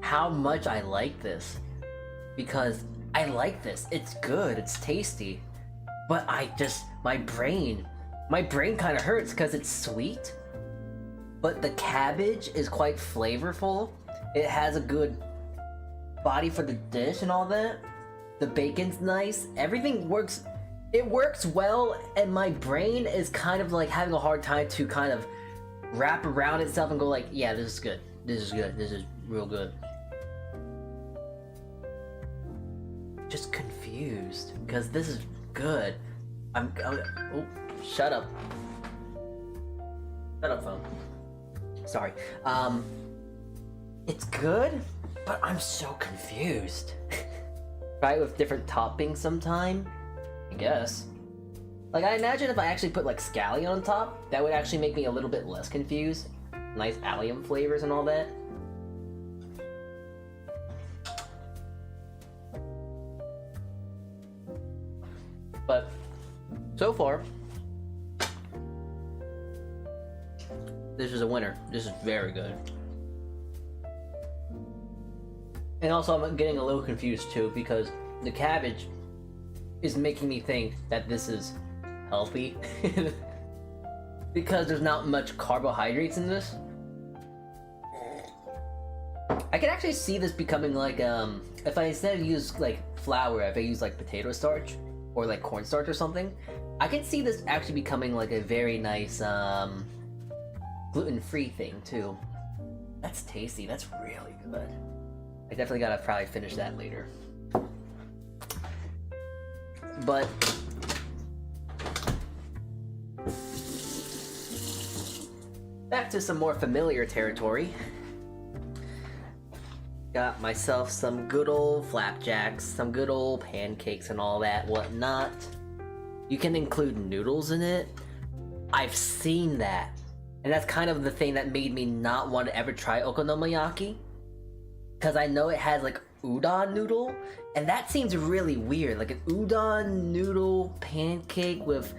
how much I like this. Because I like this. It's good, it's tasty. But my brain kind of hurts because it's sweet. But the cabbage is quite flavorful. It has a good body for the dish and all that. The bacon's nice. Everything works. It works well, and my brain is kind of like having a hard time to kind of wrap around itself and go like, yeah, this is good. This is good. This is real good. Just confused because this is good. Oh, shut up. Shut up, phone. Sorry. It's good, but I'm so confused. Try it with different toppings sometime, I guess. Like, I imagine if I actually put like scallion on top, that would actually make me a little bit less confused. Nice allium flavors and all that. But so far, this is a winner. This is very good. And also I'm getting a little confused too because the cabbage is making me think that this is healthy. Because there's not much carbohydrates in this. I can actually see this becoming like, if I instead of use like flour, if I use like potato starch or like cornstarch or something, I can see this actually becoming like a very nice, gluten-free thing too. That's tasty. That's really good. I definitely gotta probably finish that later. But back to some more familiar territory. Got myself some good old flapjacks, some good old pancakes and all that whatnot. You can include noodles in it. I've seen that. And that's kind of the thing that made me not want to ever try okonomiyaki. Because I know it has like udon noodle, and that seems really weird. Like an udon noodle pancake with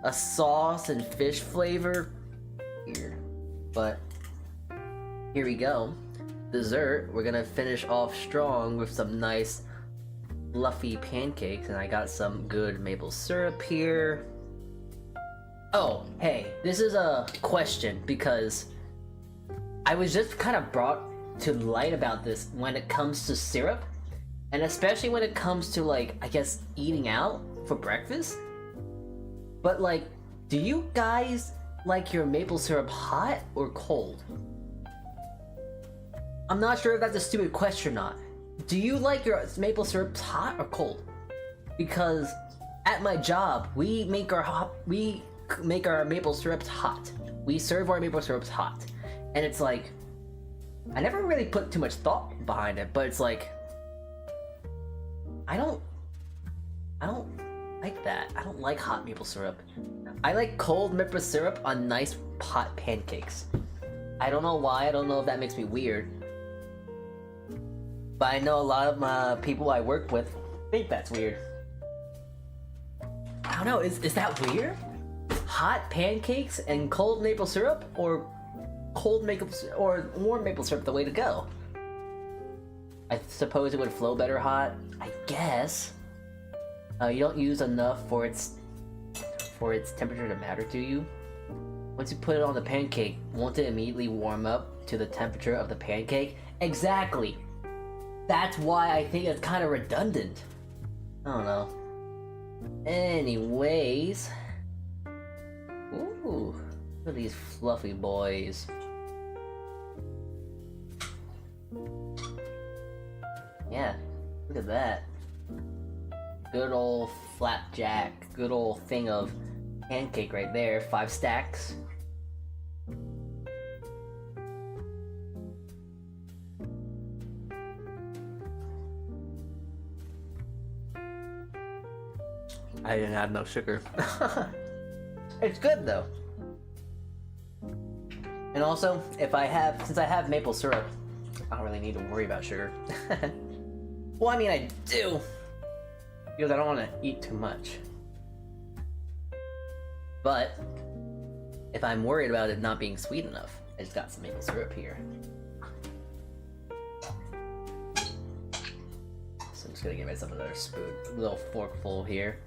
a sauce and fish flavor. Weird. But here we go. Dessert, we're gonna finish off strong with some nice fluffy pancakes, and I got some good maple syrup here. Oh, hey, this is a question because I was just kind of brought to light about this when it comes to syrup, and especially when it comes to, like, I guess eating out for breakfast. But like, do you guys like your maple syrup hot or cold? I'm not sure if that's a stupid question or not. Do you like your maple syrup hot or cold? Because at my job, we make our maple syrups hot. We serve our maple syrups hot. And it's like, I never really put too much thought behind it, but it's like, I don't like that. I don't like hot maple syrup. I like cold maple syrup on nice hot pancakes. I don't know why. I don't know if that makes me weird. But I know a lot of my people I work with think that's weird. I don't know, is that weird? Hot pancakes and cold maple syrup, or cold maple or warm maple syrup the way to go? I suppose it would flow better hot. I guess. You don't use enough for its temperature to matter to you. Once you put it on the pancake, won't it immediately warm up to the temperature of the pancake? Exactly. That's why I think it's kind of redundant. I don't know. Anyways. Ooh, look at these fluffy boys. Yeah, look at that. Good old flapjack. Good old thing of pancake right there. 5 stacks. I didn't add no sugar. It's good though. And also, since I have maple syrup, I don't really need to worry about sugar. Well, I mean, I do, because I don't want to eat too much. But if I'm worried about it not being sweet enough, I just got some maple syrup here. So I'm just gonna give myself another spoon, a little forkful here.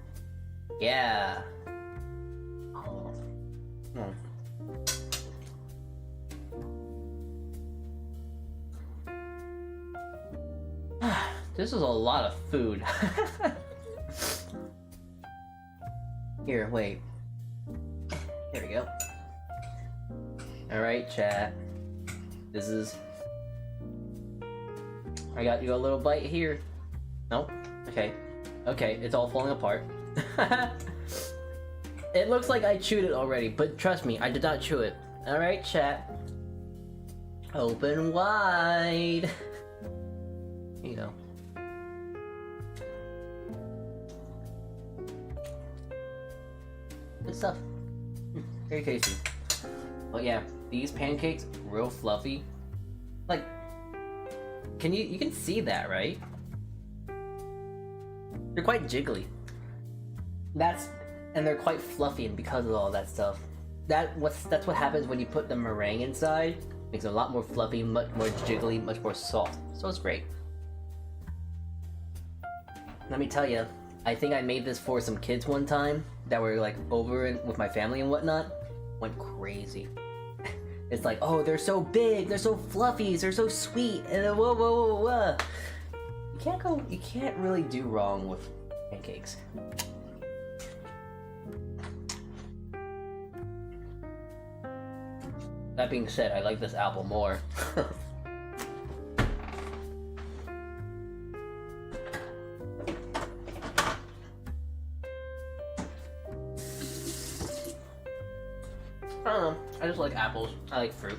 Yeah. Oh. This is a lot of food. Here, wait. There we go. Alright, chat. This is... I got you a little bite here. Nope. Okay. Okay, it's all falling apart. It looks like I chewed it already, but trust me, I did not chew it. Alright, chat. Open wide. Here you go. Good stuff. Very tasty. But yeah, these pancakes, real fluffy. Like, you can see that, right? They're quite jiggly. And they're quite fluffy, and because of all that stuff. That's what happens when you put the meringue inside. Makes it a lot more fluffy, much more jiggly, much more soft. So it's great. Let me tell you, I think I made this for some kids one time that were like over with my family and whatnot. Went crazy. It's like, oh, they're so big, they're so fluffy, they're so sweet, and whoa, whoa, whoa, whoa. You can't really do wrong with pancakes. That being said, I like this apple more. I don't know, I just like apples. I like fruit.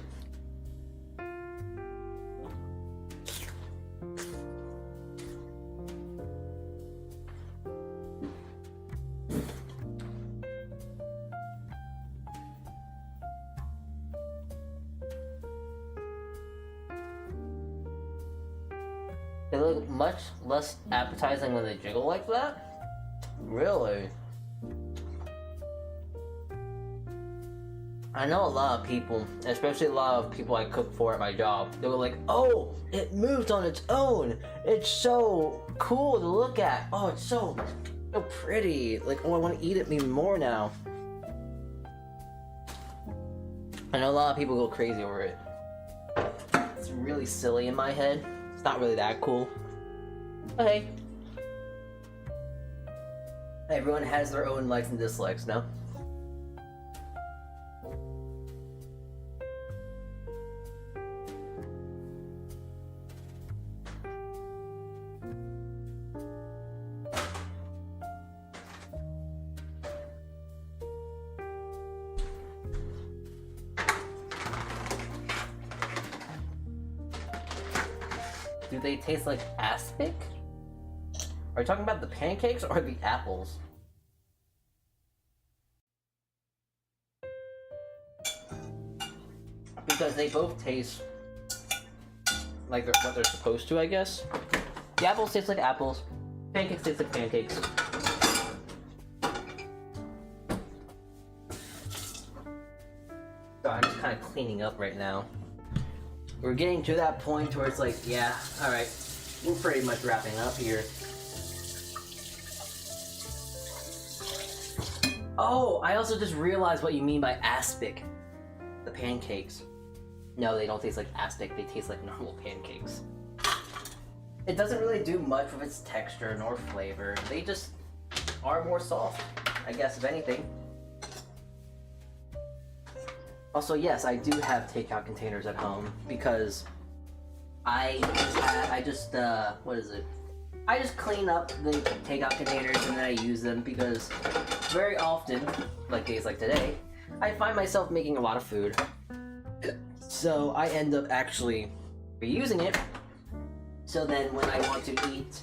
They look much less appetizing when they jiggle like that. Really? I know a lot of people, especially a lot of people I cook for at my job, they were like, oh, it moves on its own. It's so cool to look at. Oh, it's so pretty. Like, oh, I want to eat it even more now. I know a lot of people go crazy over it. It's really silly in my head. It's not really that cool. But hey. Everyone has their own likes and dislikes, no? Do they taste like aspic? Are you talking about the pancakes or the apples? Because they both taste like what they're supposed to, I guess. The apples taste like apples. Pancakes taste like pancakes. So I'm just kind of cleaning up right now. We're getting to that point where it's like, yeah, alright, we're pretty much wrapping up here. Oh, I also just realized what you mean by aspic. The pancakes. No, they don't taste like aspic, they taste like normal pancakes. It doesn't really do much with its texture nor flavor. They just are more soft, I guess, if anything. Also, yes, I do have takeout containers at home because I just clean up the takeout containers and then I use them because very often, like days like today, I find myself making a lot of food. So I end up actually reusing it. So then when I want to eat,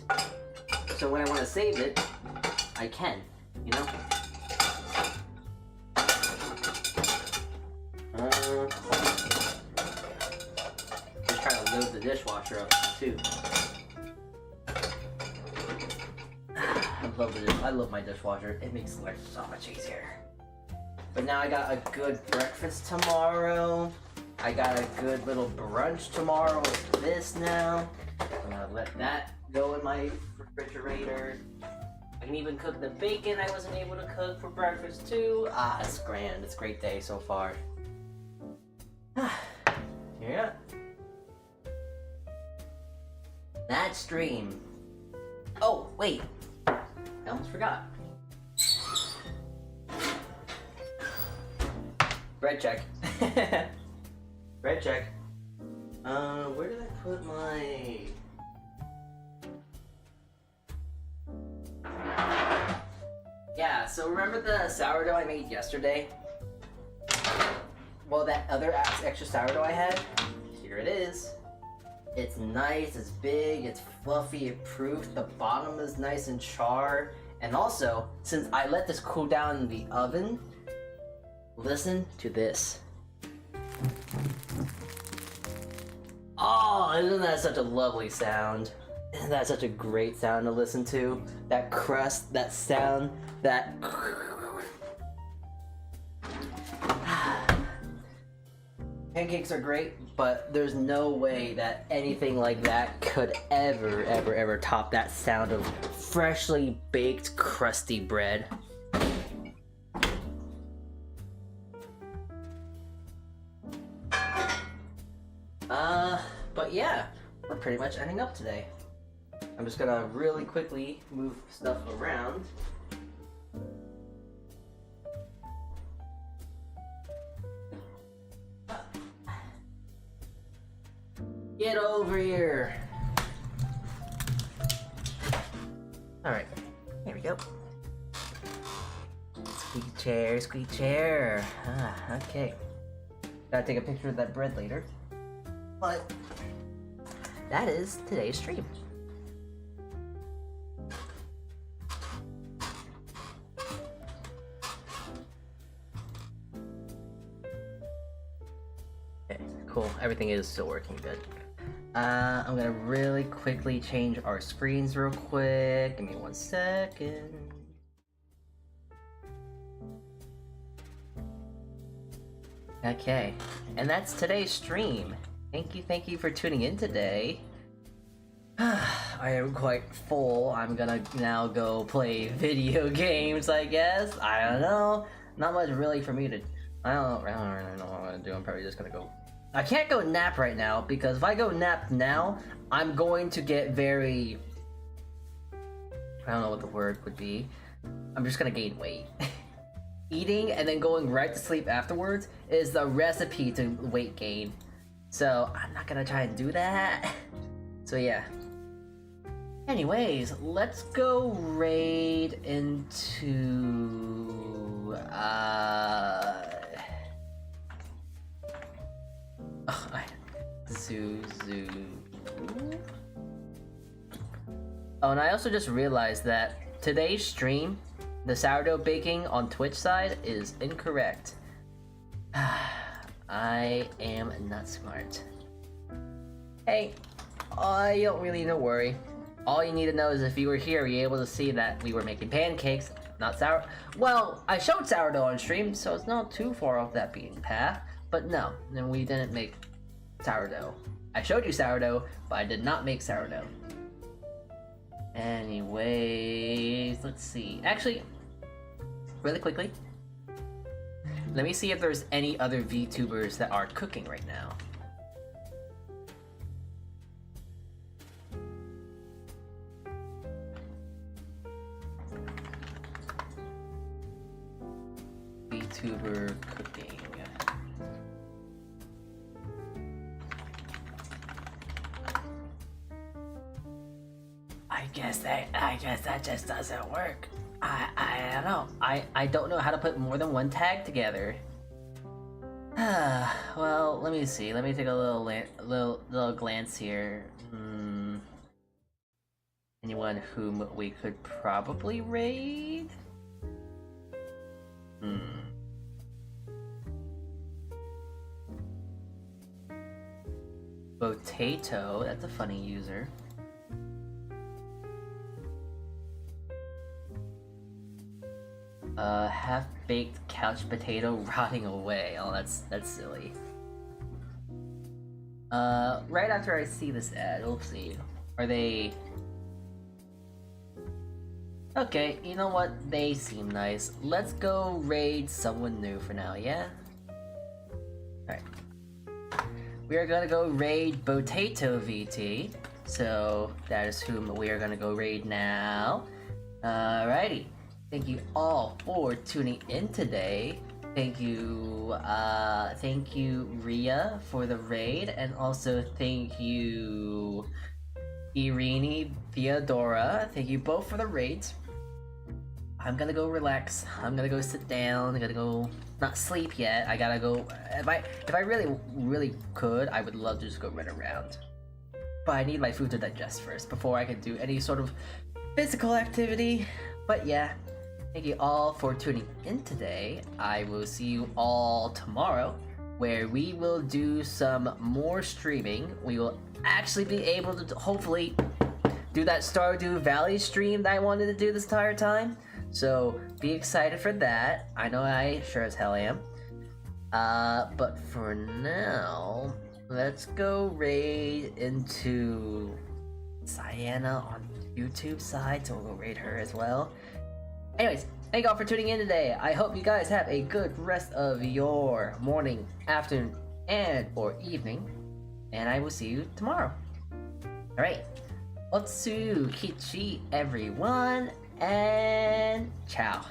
so when I want to save it, I can, you know? Just trying to load the dishwasher up too. I love my dishwasher. It makes life so much easier. But now I got a good breakfast tomorrow. I got a good little brunch tomorrow with this now. I'm gonna let that go in my refrigerator. I can even cook the bacon I wasn't able to cook for breakfast too. Ah, it's grand. It's a great day so far. Yeah. That stream. Oh, wait. I almost forgot. Bread check. Bread check. Where did I put my... Yeah, so remember the sourdough I made yesterday? Well, that other extra sourdough I had? Here it is. It's nice, it's big, it's fluffy, it's proof. The bottom is nice and charred. And also, since I let this cool down in the oven, listen to this. Oh, isn't that such a lovely sound? Isn't that such a great sound to listen to? That crust, that sound, that... Pancakes are great, but there's no way that anything like that could ever top that sound of freshly baked, crusty bread. But yeah, we're pretty much ending up today. I'm just gonna really quickly move stuff around. Get over here! Alright, here we go. Squeaky chair. Ah, okay. Gotta take a picture of that bread later. But that is today's stream. Okay, cool. Everything is still working good. I'm gonna really quickly change our screens real quick. Give me 1 second. Okay, and that's today's stream. Thank you for tuning in today. I am quite full. I'm gonna now go play video games, I guess. I don't know. Not much really for me to... I don't really know what I'm gonna do. I'm probably just gonna go... I can't go nap right now, because if I go nap now, I'm going to get very... I don't know what the word would be. I'm just gonna gain weight. Eating and then going right to sleep afterwards is the recipe to weight gain. So I'm not gonna try and do that. So yeah. Anyways, let's go raid into Zoo. Oh, and I also just realized that today's stream, the sourdough baking on Twitch side, is incorrect. I am not smart. Hey, you don't really need to worry. All you need to know is if you were here, you're able to see that we were making pancakes, not sour. Well, I showed sourdough on stream, so it's not too far off that beaten path. But no, then we didn't make sourdough. I showed you sourdough, but I did not make sourdough. Anyways, let's see. Actually, really quickly, let me see if there's any other VTubers that are cooking right now. VTuber cooking. I guess that just doesn't work. I don't know. I don't know how to put more than one tag together. Well, let me see. Let me take a little glance here. Anyone whom we could probably raid? Potato, that's a funny user. Half-baked couch potato rotting away. Oh, that's silly. Right after I see this ad, we'll see. Are they... Okay, you know what? They seem nice. Let's go raid someone new for now, yeah? Alright. We are gonna go raid Potato VT. So, that is whom we are gonna go raid now. Alrighty. Thank you all for tuning in today. Thank you, Ria for the raid, and also thank you, Irini, Theodora. Thank you both for the raids. I'm gonna go relax. I'm gonna go sit down. I'm gonna go not sleep yet. I gotta go. If I really could, I would love to just go run around. But I need my food to digest first before I can do any sort of physical activity. But yeah. Thank you all for tuning in today. I will see you all tomorrow, where we will do some more streaming. We will actually be able to hopefully do that Stardew Valley stream that I wanted to do this entire time. So be excited for that. I know I sure as hell am. But for now, let's go raid into Sienna on YouTube side, so we'll go raid her as well. Anyways, thank you all for tuning in today. I hope you guys have a good rest of your morning, afternoon, and or evening. And I will see you tomorrow. Alright. Saltea Kichee, everyone. And ciao.